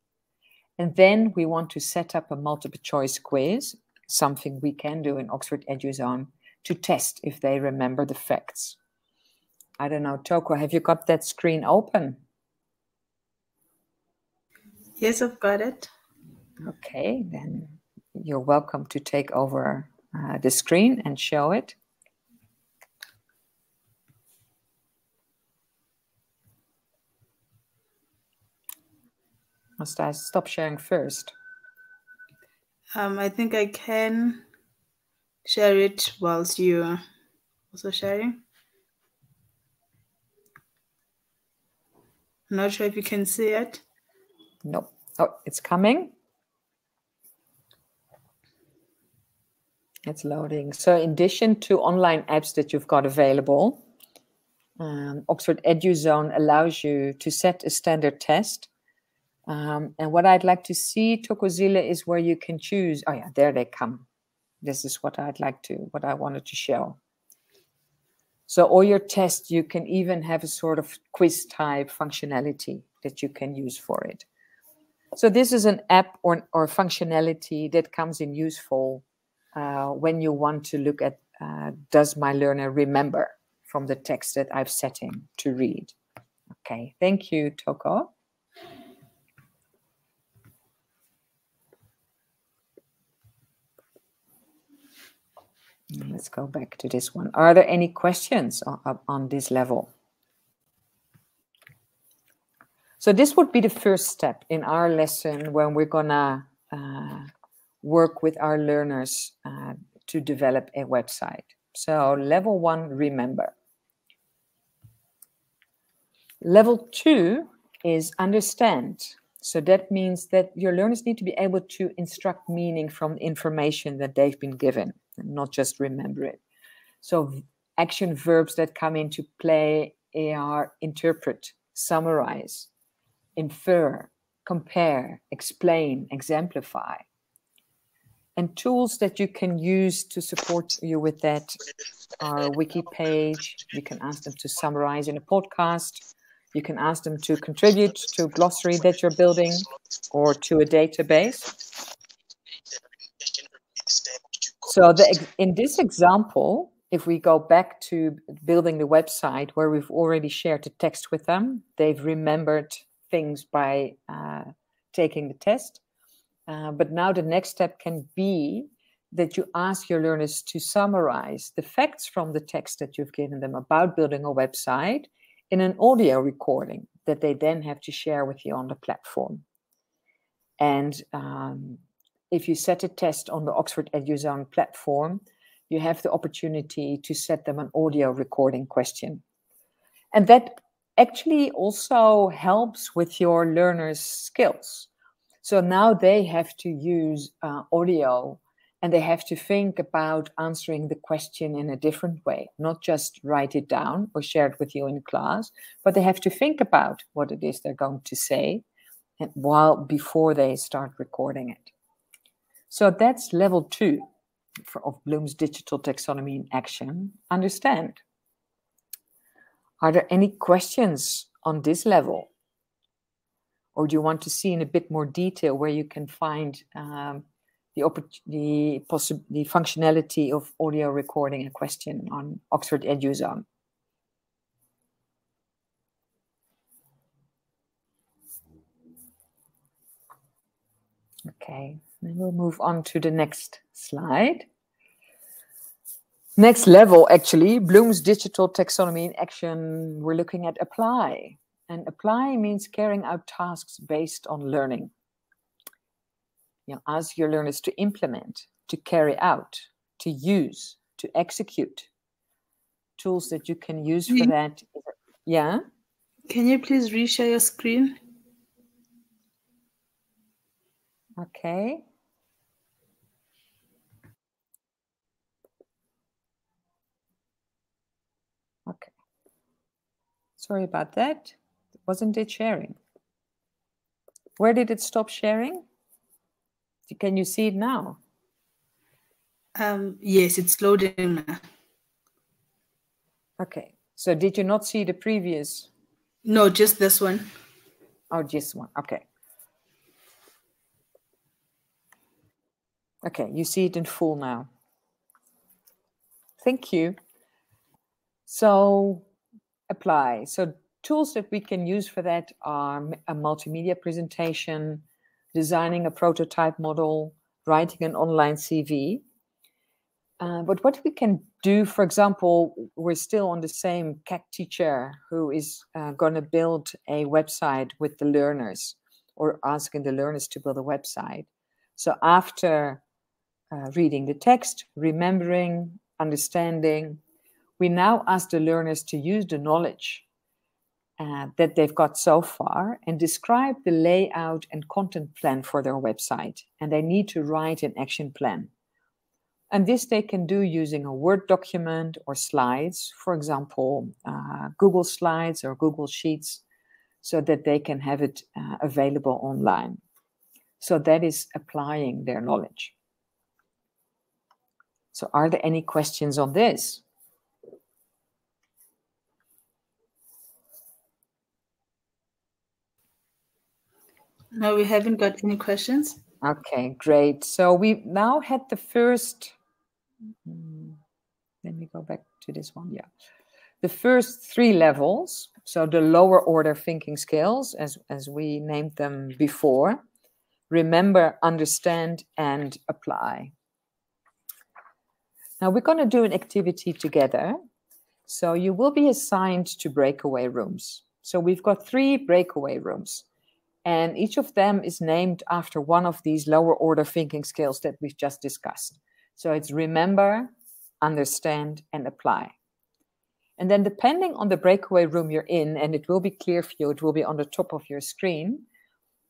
and then we want to set up a multiple choice quiz, something we can do in Oxford EduZone, to test if they remember the facts. I don't know, Toko, have you got that screen open? Yes, I've got it. Okay, then you're welcome to take over the screen and show it. Must I stop sharing first? I think I can share it whilst you're also sharing. I'm not sure if you can see it. No. Oh, it's coming. It's loading. So in addition to online apps that you've got available, Oxford EduZone allows you to set a standard test. And what I'd like to see, Tokozile, is where you can choose. Oh yeah, there they come. This is what what I wanted to show. So all your tests, you can even have a sort of quiz type functionality that you can use for it. So this is an app or functionality that comes in useful when you want to look at, does my learner remember from the text that I've set him to read? Okay, thank you, Toko. Let's go back to this one. Are there any questions on this level? So this would be the first step in our lesson when we're gonna work with our learners to develop a website. So level 1, remember. Level 2 is understand. So that means that your learners need to be able to instruct meaning from information that they've been given, and not just remember it. So action verbs that come into play are interpret, summarize, infer, compare, explain, exemplify. And tools that you can use to support you with that are a wiki page. You can ask them to summarize in a podcast. You can ask them to contribute to a glossary that you're building or to a database. So in this example, if we go back to building the website where we've already shared the text with them, they've remembered things by taking the test. But now the next step can be that you ask your learners to summarize the facts from the text that you've given them about building a website in an audio recording. that they then have to share with you on the platform. And if you set a test on the Oxford EduZone platform, you have the opportunity to set them an audio recording question. And that actually also helps with your learners' skills. So now they have to use audio, and they have to think about answering the question in a different way, not just write it down or share it with you in class, but they have to think about what it is they're going to say and before they start recording it. So that's level 2 of Bloom's digital taxonomy in action. Understand. Are there any questions on this level? Or do you want to see in a bit more detail where you can find the functionality of audio recording a question on Oxford EduZone? Okay, then we'll move on to the next slide. Next level, actually, Bloom's digital taxonomy in action, we're looking at apply. And apply means carrying out tasks based on learning. You know, ask your learners to implement, to carry out, to use, to execute. Tools that you can use for that. Yeah? Can you please reshare your screen? Okay. Okay. Sorry about that. Wasn't it sharing? Where did it stop sharing? Can you see it now? Yes, it's loading now. Okay. So did you not see the previous? No, just this one. Oh, just one. Okay. Okay, you see it in full now. Thank you. So apply. So tools that we can use for that are a multimedia presentation, designing a prototype model, writing an online CV. But what we can do, for example, we're still on the same CAC teacher who is going to build a website with the learners or asking the learners to build a website. So after reading the text, remembering, understanding, we now ask the learners to use the knowledge that they've got so far and describe the layout and content plan for their website. And they need to write an action plan. And this they can do using a Word document or slides, for example, Google Slides or Google Sheets, so that they can have it available online. So that is applying their knowledge. So are there any questions on this? No, we haven't got any questions. Okay, great. So we've now had the first, let me go back to this one, yeah. The first 3 levels, so the lower order thinking skills, as we named them before, remember, understand, and apply. Now we're going to do an activity together. So you will be assigned to breakaway rooms. So we've got 3 breakaway rooms. And each of them is named after one of these lower order thinking skills that we've just discussed. So it's remember, understand, and apply. And then depending on the breakaway room you're in, and it will be clear for you, it will be on the top of your screen,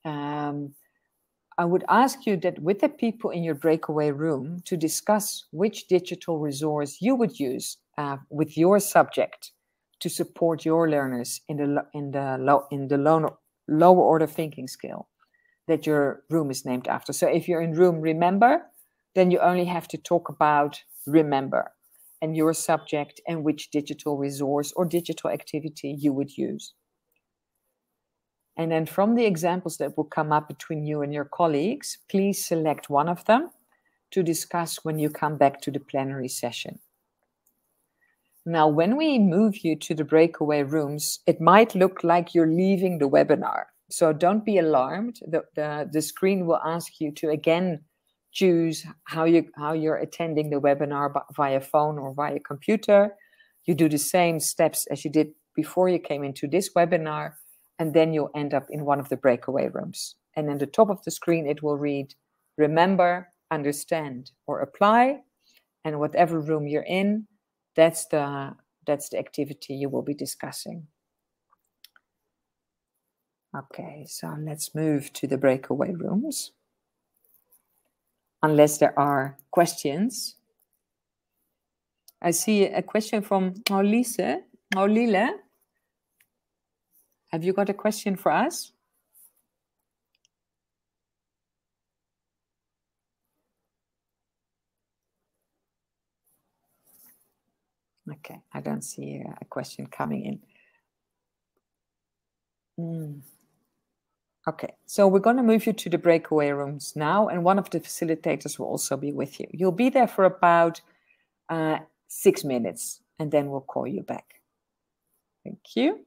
I would ask you that with the people in your breakaway room to discuss which digital resource you would use with your subject to support your learners in the lower order thinking skill that your room is named after. So if you're in room remember, then you only have to talk about remember and your subject and which digital resource or digital activity you would use. And then from the examples that will come up between you and your colleagues, please select one of them to discuss when you come back to the plenary session. Now, when we move you to the breakaway rooms, it might look like you're leaving the webinar. So don't be alarmed. The screen will ask you to again choose how you're attending the webinar via phone or via computer. You do the same steps as you did before you came into this webinar. and then you'll end up in one of the breakaway rooms. And in the top of the screen, it will read, remember, understand, or apply. And whatever room you're in, that's the activity you will be discussing. Okay, so let's move to the breakaway rooms. Unless there are questions. I see a question from Lise. Lile. Have you got a question for us? Okay, I don't see a question coming in. Okay, so we're going to move you to the breakaway rooms now, and one of the facilitators will also be with you. You'll be there for about 6 minutes, and then we'll call you back. Thank you.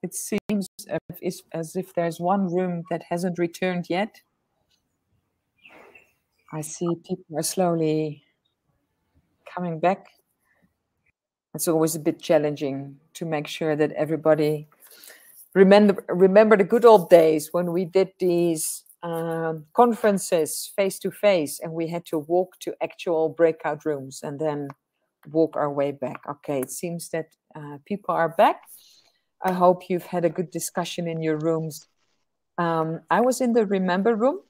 It seems as if there's one room that hasn't returned yet. I see people are slowly coming back. It's always a bit challenging to make sure that everybody remember the good old days when we did these conferences face to face, and we had to walk to actual breakout rooms and then walk our way back. Okay, it seems that people are back. I hope you've had a good discussion in your rooms. I was in the Remember room,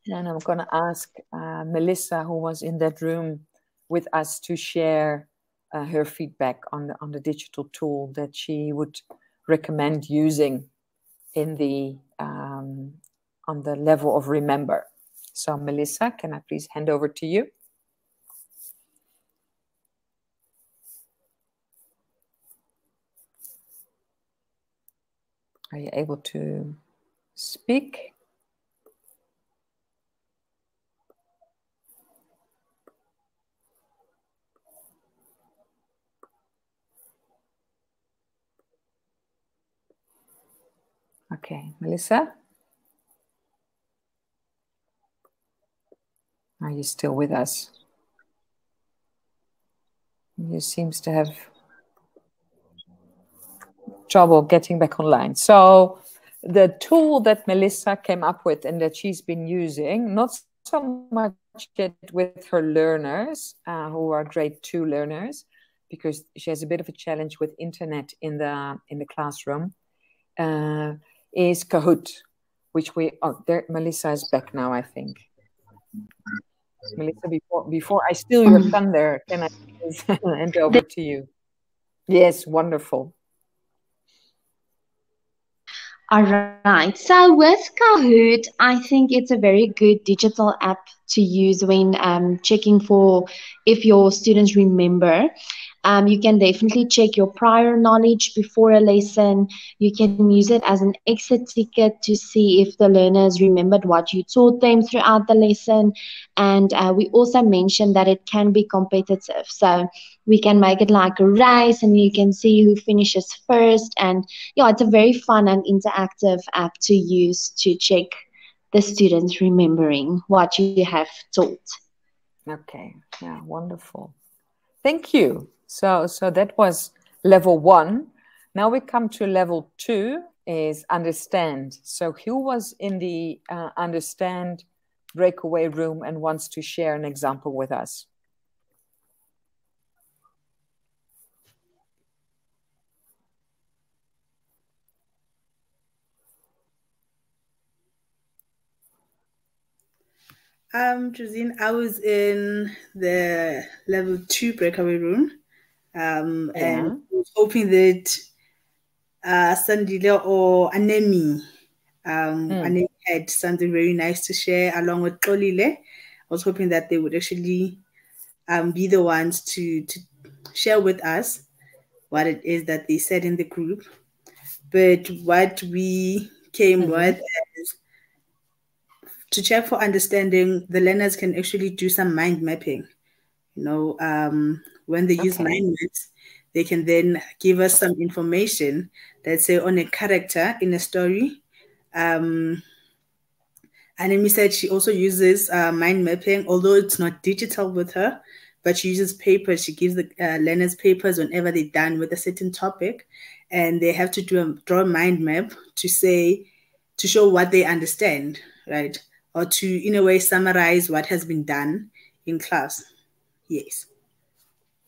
and I'm going to ask Melissa, who was in that room with us, to share her feedback on the digital tool that she would recommend using in the on the level of Remember. So Melissa, can I please hand over to you? Are you able to speak? Okay, Melissa? Are you still with us? You seems to have trouble getting back online. So the tool that Melissa came up with and that she's been using, not so much yet with her learners, who are grade 2 learners, because she has a bit of a challenge with internet in the classroom, is Kahoot, which there Melissa is back now, I think. Melissa, before I steal your thunder, can I please hand over to you? Yes, wonderful. All right. So with Kahoot, I think it's a very good digital app to use when checking for if your students remember. You can definitely check your prior knowledge before a lesson. You can use it as an exit ticket to see if the learners remembered what you taught them throughout the lesson. And we also mentioned that it can be competitive. So we can make it like a race and you can see who finishes first. And yeah, it's a very fun and interactive app to use to check the students remembering what you have taught. Okay, yeah, wonderful. Thank you. So that was level 1. Now we come to level 2, is understand. So who was in the understand breakaway room and wants to share an example with us? Josine, I was in the level 2 breakaway room, and I was hoping that Sandile or Anemi, Anemi had something very nice to share along with Kolile. I was hoping that they would actually be the ones to share with us what it is that they said in the group. But what we came with is to check for understanding, the learners can actually do some mind mapping. You know, when they use mind maps, they can then give us some information, let's say on a character in a story. Anemi said she also uses mind mapping, although it's not digital with her, but she uses papers. She gives the learners papers whenever they're done with a certain topic, and they have to draw a mind map to show what they understand, right? Or to, in a way, summarize what has been done in class. Yes.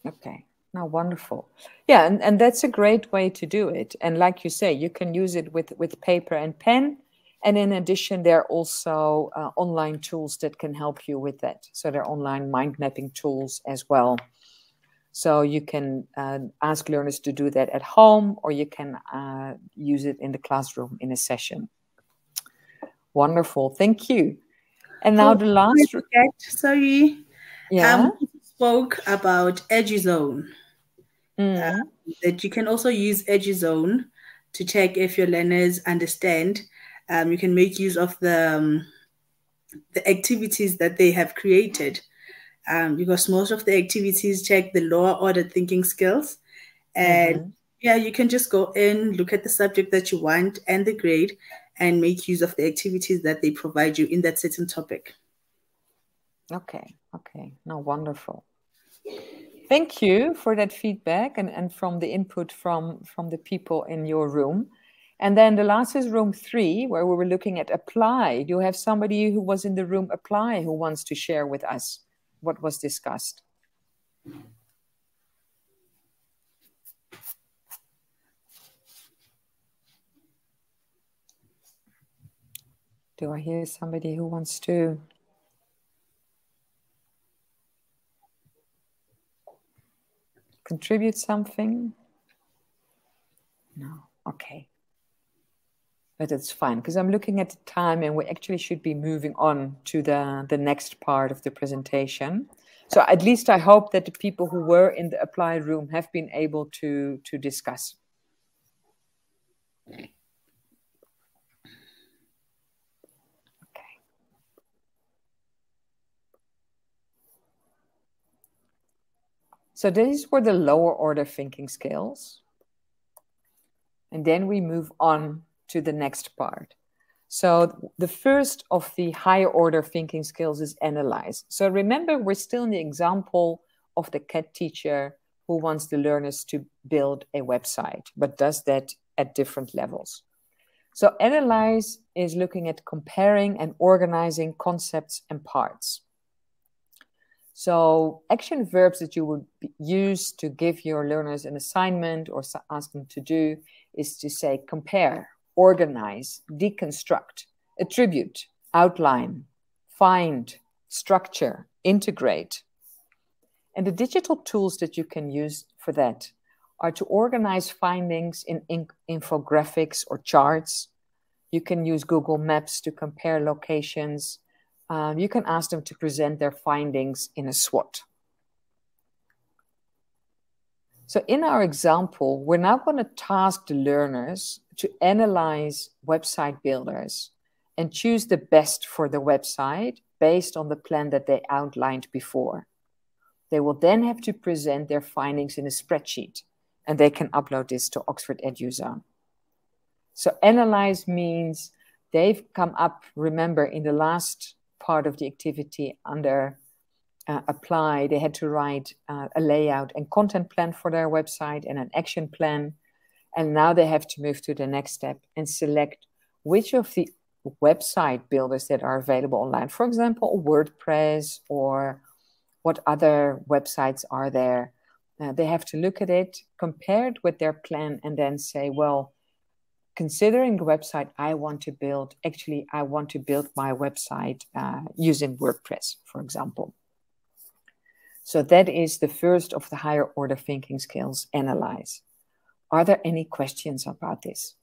Okay. Now, wonderful. Yeah, and that's a great way to do it. And like you say, you can use it with paper and pen. And in addition, there are also online tools that can help you with that. So there are online mind mapping tools as well. So you can ask learners to do that at home, or you can use it in the classroom in a session. Wonderful. Thank you. And now the last... Sorry. Yeah. Spoke about EduZone. That you can also use EduZone to check if your learners understand. You can make use of the activities that they have created, because most of the activities check the lower order thinking skills. And Yeah, you can just go in, look at the subject that you want and the grade, and make use of the activities that they provide you in that certain topic. Okay, okay. No, wonderful. Thank you for that feedback and from the input from the people in your room. And then the last is room 3, where we were looking at apply. Do you have somebody who was in the room apply who wants to share with us what was discussed? Do I hear somebody who wants to? Contribute something? No, okay. But it's fine, because I'm looking at the time and we actually should be moving on to the next part of the presentation. So at least I hope that the people who were in the apply room have been able to discuss. Okay. So these were the lower order thinking skills. And then we move on to the next part. So the first of the higher order thinking skills is analyze. So remember, we're still in the example of the CAT teacher who wants the learners to build a website, but does that at different levels. So analyze is looking at comparing and organizing concepts and parts. So action verbs that you would use to give your learners an assignment or ask them to do is to say compare, organize, deconstruct, attribute, outline, find, structure, integrate. And the digital tools that you can use for that are to organize findings in infographics or charts. You can use Google Maps to compare locations. You can ask them to present their findings in a SWOT. So in our example, we're now going to task the learners to analyze website builders and choose the best for the website based on the plan that they outlined before. They will then have to present their findings in a spreadsheet, and they can upload this to Oxford EduZone. So analyze means they've come up, remember, in the last part of the activity under apply, they had to write a layout and content plan for their website and an action plan. And now they have to move to the next step and select which of the website builders that are available online. For example, WordPress, or what other websites are there. They have to look at it, compare it with their plan, and then say, well, considering the website I want to build, actually, I want to build my website using WordPress, for example. So that is the first of the higher order thinking skills, analyze. Are there any questions about this?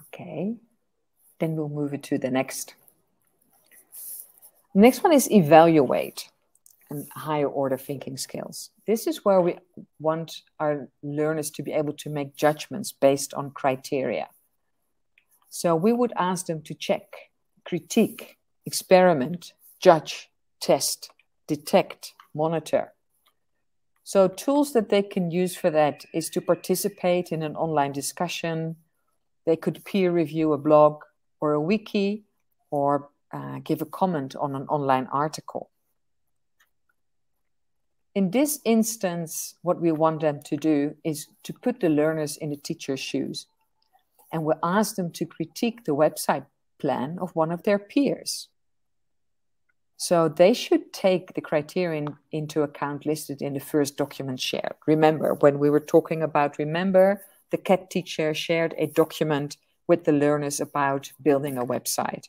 Okay, then we'll move it to the next. Next one is evaluate and higher order thinking skills. This is where we want our learners to be able to make judgments based on criteria. So we would ask them to check, critique, experiment, judge, test, detect, monitor. So tools that they can use for that is to participate in an online discussion. They could peer review a blog or a wiki, or give a comment on an online article. In this instance, what we want them to do is to put the learners in the teacher's shoes. And we'll ask them to critique the website plan of one of their peers. So they should take the criterion into account listed in the first document shared. Remember, when we were talking about, the CAT teacher shared a document with the learners about building a website.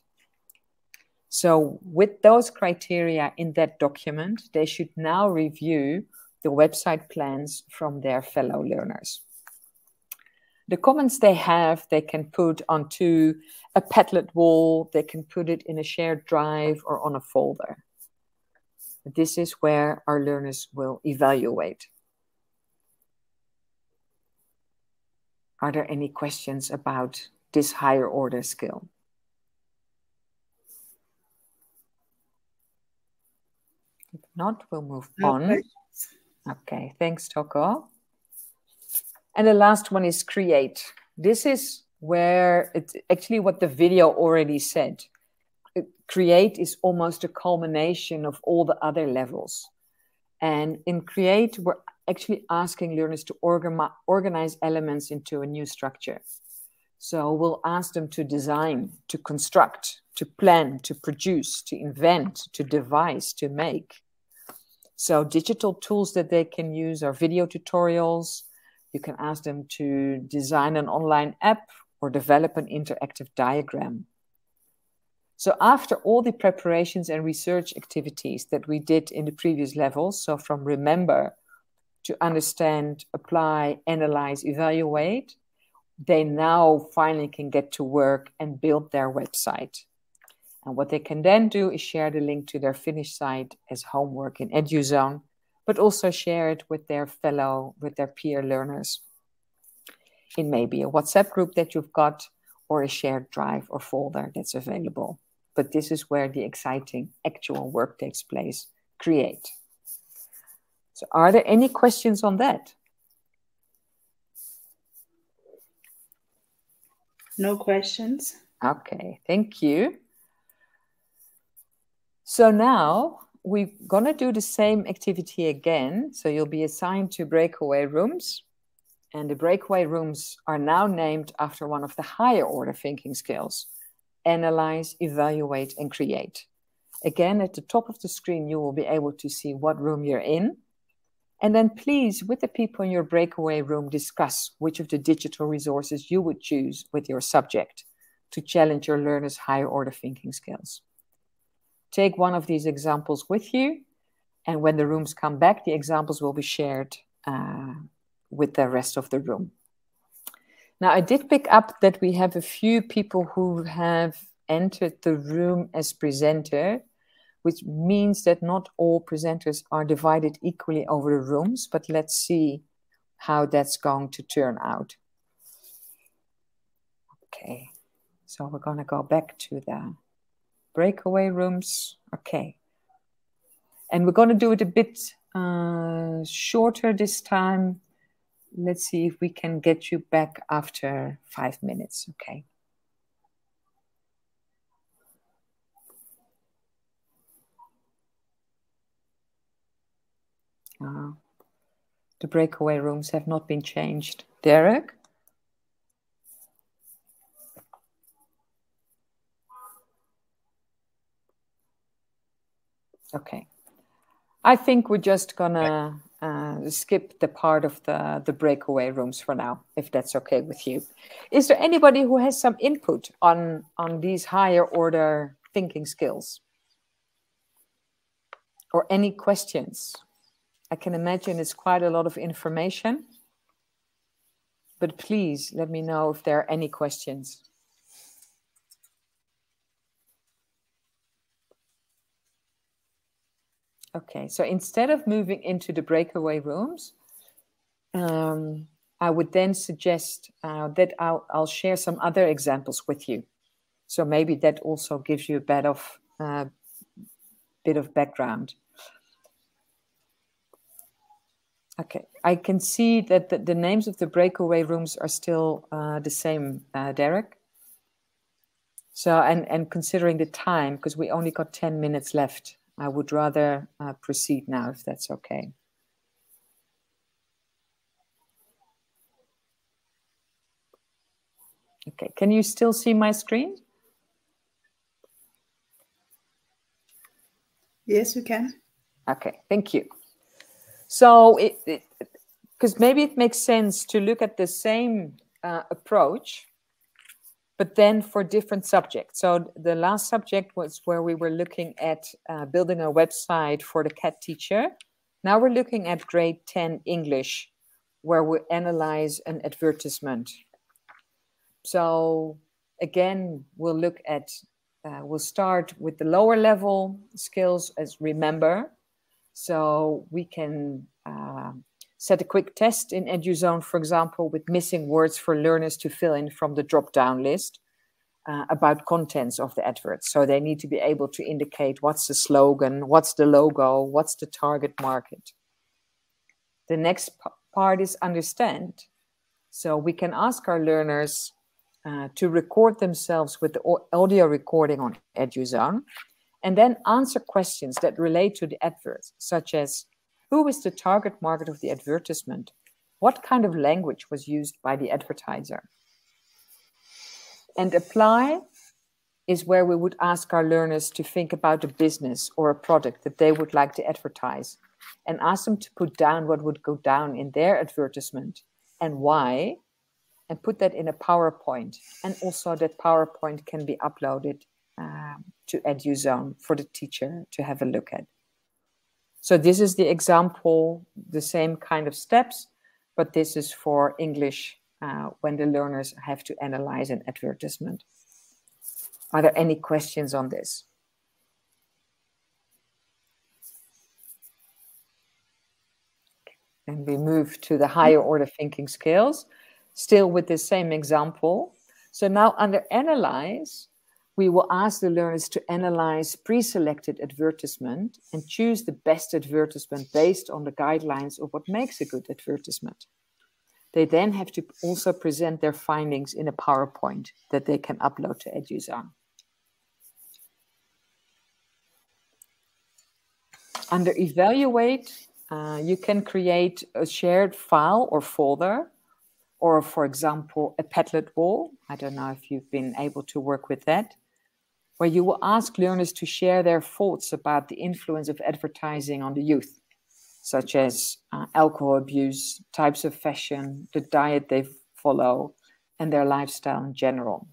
So with those criteria in that document, they should now review the website plans from their fellow learners. The comments they have, they can put onto a Padlet wall, they can put it in a shared drive or on a folder. This is where our learners will evaluate. Are there any questions about this higher order skill? If not, we'll move No on. questions. Okay, thanks, Toko. And the last one is create. This is where it's actually what the video already said. Create is almost a culmination of all the other levels. And in create, we're actually asking learners to organize elements into a new structure. So we'll ask them to design, to construct, to plan, to produce, to invent, to devise, to make. So digital tools that they can use are video tutorials. You can ask them to design an online app or develop an interactive diagram. So after all the preparations and research activities that we did in the previous levels, so from remember to understand, apply, analyze, evaluate, they now finally can get to work and build their website. And what they can then do is share the link to their finished site as homework in EduZone, but also share it with their peer learners in maybe a WhatsApp group that you've got or a shared drive or folder that's available. But this is where the exciting actual work takes place. Create. So are there any questions on that? No questions. Okay, thank you. So now we're going to do the same activity again. So you'll be assigned to breakaway rooms. And the breakaway rooms are now named after one of the higher order thinking skills. Analyze, evaluate, and create. Again, at the top of the screen, you will be able to see what room you're in. And then please, with the people in your breakaway room, discuss which of the digital resources you would choose with your subject to challenge your learners' higher order thinking skills. Take one of these examples with you. And when the rooms come back, the examples will be shared with the rest of the room. Now, I did pick up that we have a few people who have entered the room as presenter, which means that not all presenters are divided equally over the rooms, but let's see how that's going to turn out. Okay, so we're going to go back to the breakaway rooms. Okay, and we're going to do it a bit shorter this time. Let's see if we can get you back after 5 minutes. Okay. The breakaway rooms have not been changed. Derek? Okay. I think we're just gonna skip the part of the breakaway rooms for now, if that's okay with you. Is there anybody who has some input on these higher order thinking skills? Or any questions? I can imagine it's quite a lot of information, but please let me know if there are any questions. Okay, so instead of moving into the breakaway rooms, I would then suggest that I'll share some other examples with you. So maybe that also gives you a bit of background. Okay, I can see that the names of the breakaway rooms are still the same, Derek. So, and considering the time, because we only got 10 minutes left, I would rather proceed now, if that's okay. Okay, can you still see my screen? Yes, we can. Okay, thank you. So, because maybe it makes sense to look at the same approach, but then for different subjects. So the last subject was where we were looking at building a website for the CAT teacher. Now we're looking at grade 10 English, where we analyze an advertisement. So again, we'll look at, we'll start with the lower level skills as remember. So we can set a quick test in EduZone, for example, with missing words for learners to fill in from the drop-down list. about contents of the adverts. So they need to be able to indicate what's the slogan, what's the logo, what's the target market. The next part is understand. So we can ask our learners to record themselves with the audio recording on EduZone, and then answer questions that relate to the adverts, such as who is the target market of the advertisement? What kind of language was used by the advertiser? And apply is where we would ask our learners to think about a business or a product that they would like to advertise, and ask them to put down what would go down in their advertisement and why, and put that in a PowerPoint. And also that PowerPoint can be uploaded to EduZone for the teacher to have a look at. So this is the example, the same kind of steps, but this is for English when the learners have to analyze an advertisement. Are there any questions on this? And we move to the higher order thinking skills, still with the same example. So now under analyze, we will ask the learners to analyze pre-selected advertisement and choose the best advertisement based on the guidelines of what makes a good advertisement. They then have to also present their findings in a PowerPoint that they can upload to EduZone. Under evaluate, you can create a shared file or folder, or for example, a Padlet wall. I don't know if you've been able to work with that, where you will ask learners to share their thoughts about the influence of advertising on the youth, such as alcohol abuse, types of fashion, the diet they follow, and their lifestyle in general.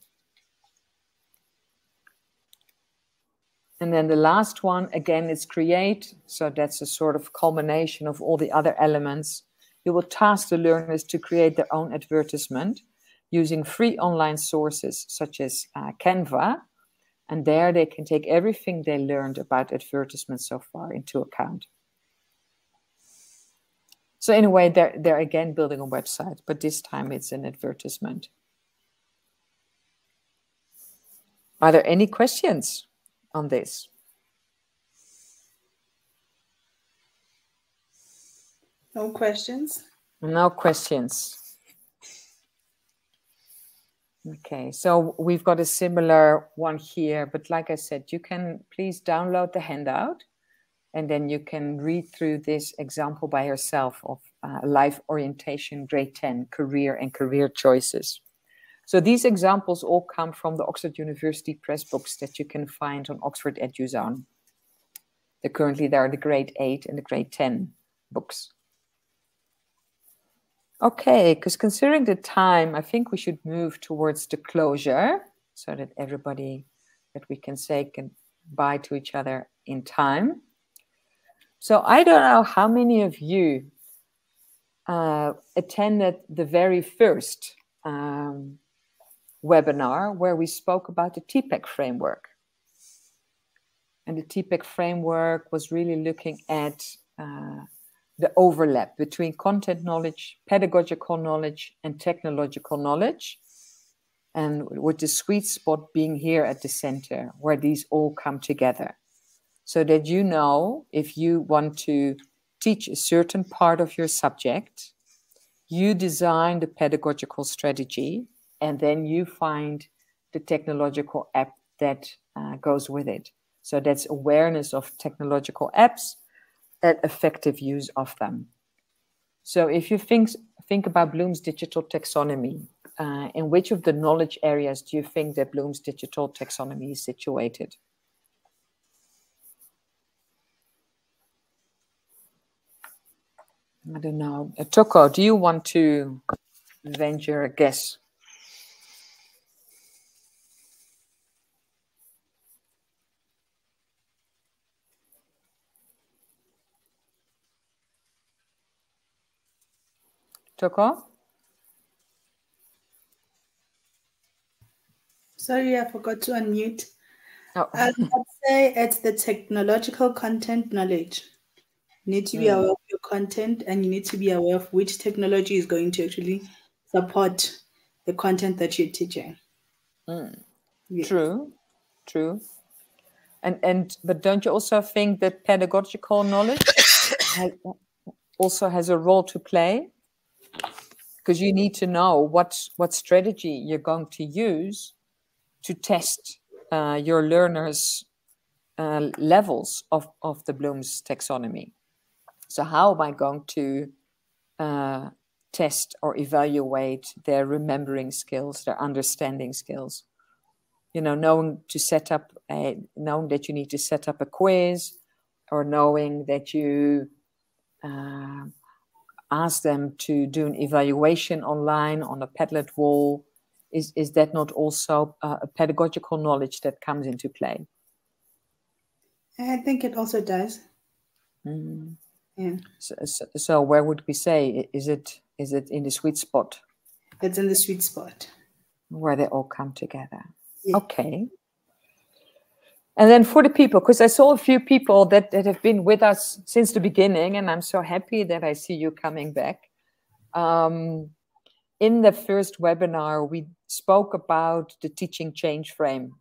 And then the last one, again, is create. So that's a sort of culmination of all the other elements. You will task the learners to create their own advertisement using free online sources such as Canva. And there they can take everything they learned about advertisements so far into account. So in a way, they're again building a website, but this time it's an advertisement. Are there any questions on this? No questions. No questions. Okay, so we've got a similar one here, but like I said, you can please download the handout and then you can read through this example by yourself of life orientation, grade 10, career and career choices. So these examples all come from the Oxford University Press books that you can find on Oxford EduZone. Currently there are the grade 8 and the grade 10 books. Okay, because considering the time, I think we should move towards the closure so that everybody, that we can say goodbye to each other in time. So I don't know how many of you attended the very first webinar where we spoke about the TPEC framework. And the TPEC framework was really looking at the overlap between content knowledge, pedagogical knowledge, and technological knowledge, and with the sweet spot being here at the center, where these all come together. So that you know, if you want to teach a certain part of your subject, you design the pedagogical strategy, and then you find the technological app that goes with it. So that's awareness of technological apps, and effective use of them. So if you think about Bloom's digital taxonomy, in which of the knowledge areas do you think that Bloom's digital taxonomy is situated? I don't know. Toko, do you want to venture a guess? Toko? Sorry, I forgot to unmute. Oh. I'd say it's the technological content knowledge. You need to be aware of your content, and you need to be aware of which technology is going to actually support the content that you're teaching. Yes. True. But don't you also think that pedagogical knowledge also has a role to play? Because you need to know what strategy you're going to use to test your learners' levels of the Bloom's taxonomy. So how am I going to test or evaluate their remembering skills, their understanding skills? You know, knowing that you need to set up a quiz, or knowing that you ask them to do an evaluation online on a Padlet wall. Is that not also a pedagogical knowledge that comes into play? I think it also does. Mm. Yeah. So where would we say, is it in the sweet spot? It's in the sweet spot. Where they all come together. Yeah. Okay. And then for the people, because I saw a few people that have been with us since the beginning, and I'm so happy that I see you coming back. In the first webinar, we spoke about the teaching change frame,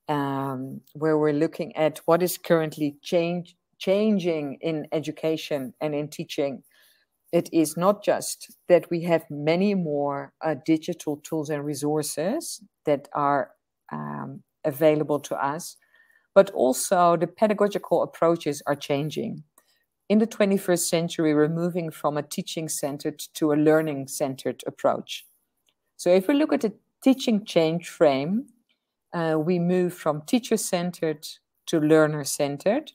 where we're looking at what is currently changing in education and in teaching. It is not just that we have many more digital tools and resources that are available to us, but also the pedagogical approaches are changing. In the 21st century, we're moving from a teaching-centered to a learning-centered approach. So if we look at the teaching change frame, we move from teacher-centered to learner-centered.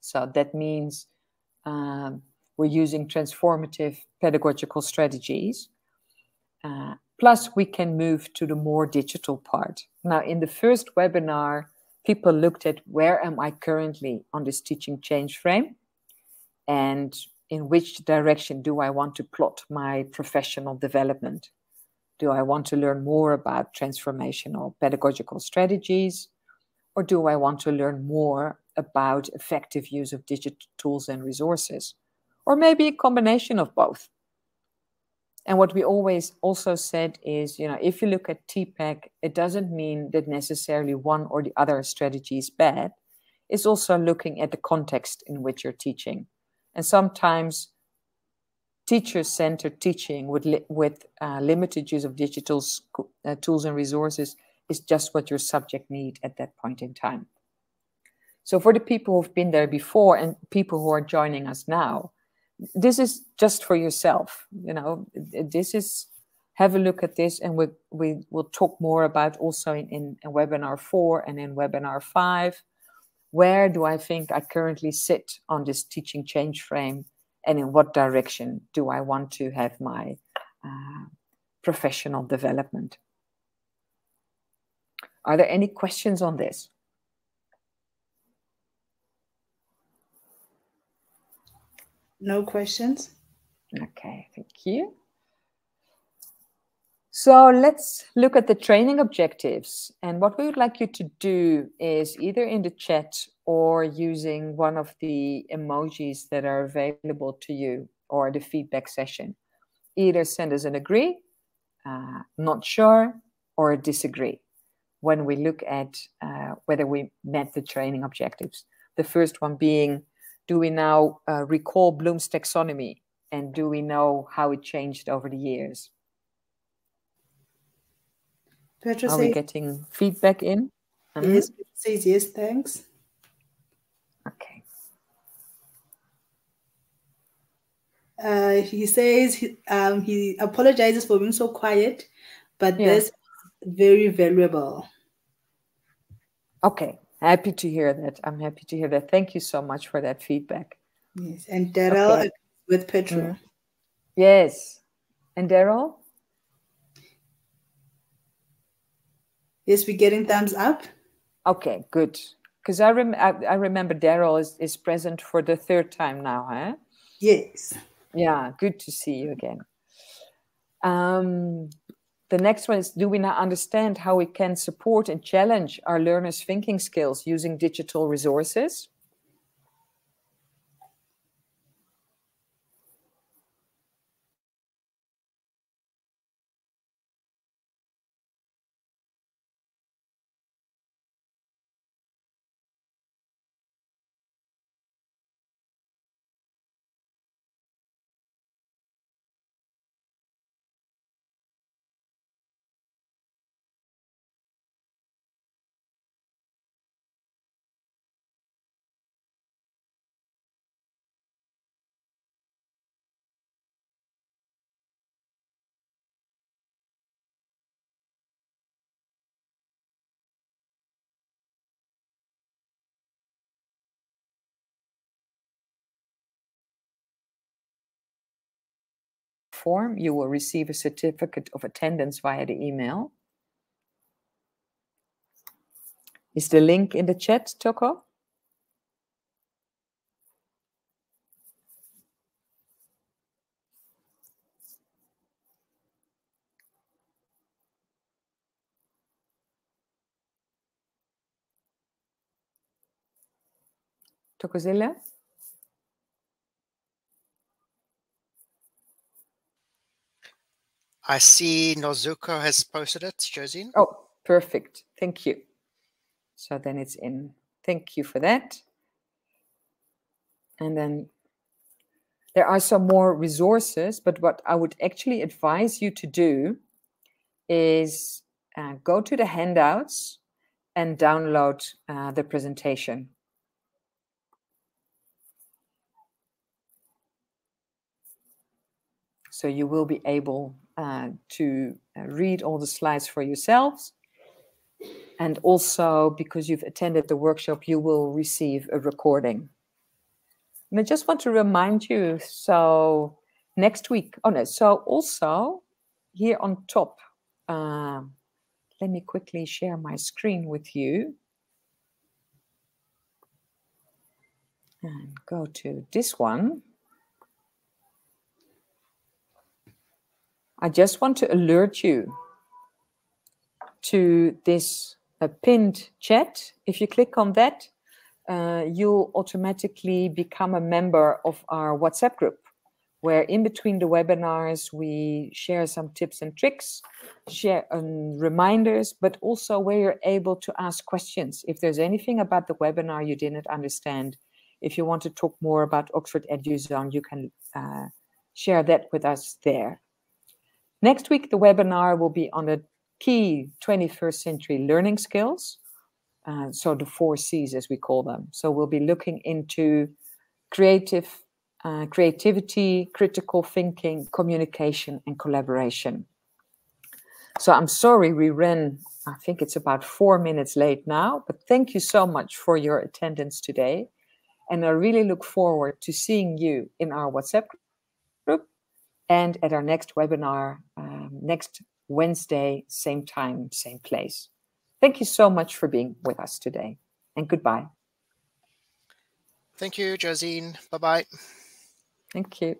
So that means we're using transformative pedagogical strategies. Plus, we can move to the more digital part. Now, in the first webinar, people looked at where am I currently on this teaching change frame, and in which direction do I want to plot my professional development? Do I want to learn more about transformational pedagogical strategies, or do I want to learn more about effective use of digital tools and resources? Or maybe a combination of both. And what we always also said is, you know, if you look at TPAC, it doesn't mean that necessarily one or the other strategy is bad. It's also looking at the context in which you're teaching. And sometimes teacher-centered teaching with limited use of digital tools and resources is just what your subject need at that point in time. So for the people who've been there before and people who are joining us now, this is just for yourself. You know, this is, have a look at this, and we will talk more about also in webinar 4 and in webinar 5. Where do I think I currently sit on this teaching change frame, and in what direction do I want to have my professional development? Are there any questions on this? No questions. Okay, thank you. So let's look at the training objectives. And what we would like you to do is either in the chat or using one of the emojis that are available to you, or the feedback session, either send us an agree, not sure, or a disagree when we look at whether we met the training objectives. The first one being, do we now recall Bloom's taxonomy, and do we know how it changed over the years? Petra Are says, we getting feedback in? yes, Petra says yes, thanks. Okay. He says he apologizes for being so quiet, but this is very valuable. Okay, happy to hear that. I'm happy to hear that. Thank you so much for that feedback. Yes, and Daryl agrees with Petra. Yes, and Daryl? Yes, we're getting thumbs up. Okay, good. Because I remember Daryl is present for the 3rd time now, huh? Yes. Yeah, good to see you again. The next one is, do we now understand how we can support and challenge our learners' thinking skills using digital resources? form. You will receive a certificate of attendance via the email. Is the link in the chat, Toko? Tokozilla? I see Nozuko has posted it, Josine. Oh, perfect. Thank you. So then it's in. Thank you for that. And then there are some more resources, but what I would actually advise you to do is go to the handouts and download the presentation. So you will be able to read all the slides for yourselves. And also, because you've attended the workshop, you will receive a recording. And I just want to remind you, so next week, so also here on top, let me quickly share my screen with you. And go to this one. I just want to alert you to this pinned chat. If you click on that, you'll automatically become a member of our WhatsApp group, where in between the webinars, we share some tips and tricks, share reminders, but also where you're able to ask questions. If there's anything about the webinar you didn't understand, if you want to talk more about Oxford EduZone, you can share that with us there. Next week, the webinar will be on the key 21st century learning skills. So the 4 C's, as we call them. So we'll be looking into creativity, critical thinking, communication, and collaboration. So I'm sorry we ran, I think it's about 4 minutes late now, but thank you so much for your attendance today. And I really look forward to seeing you in our WhatsApp group and at our next webinar next Wednesday, same time, same place. Thank you so much for being with us today, and goodbye. Thank you, Josine. Bye-bye. Thank you.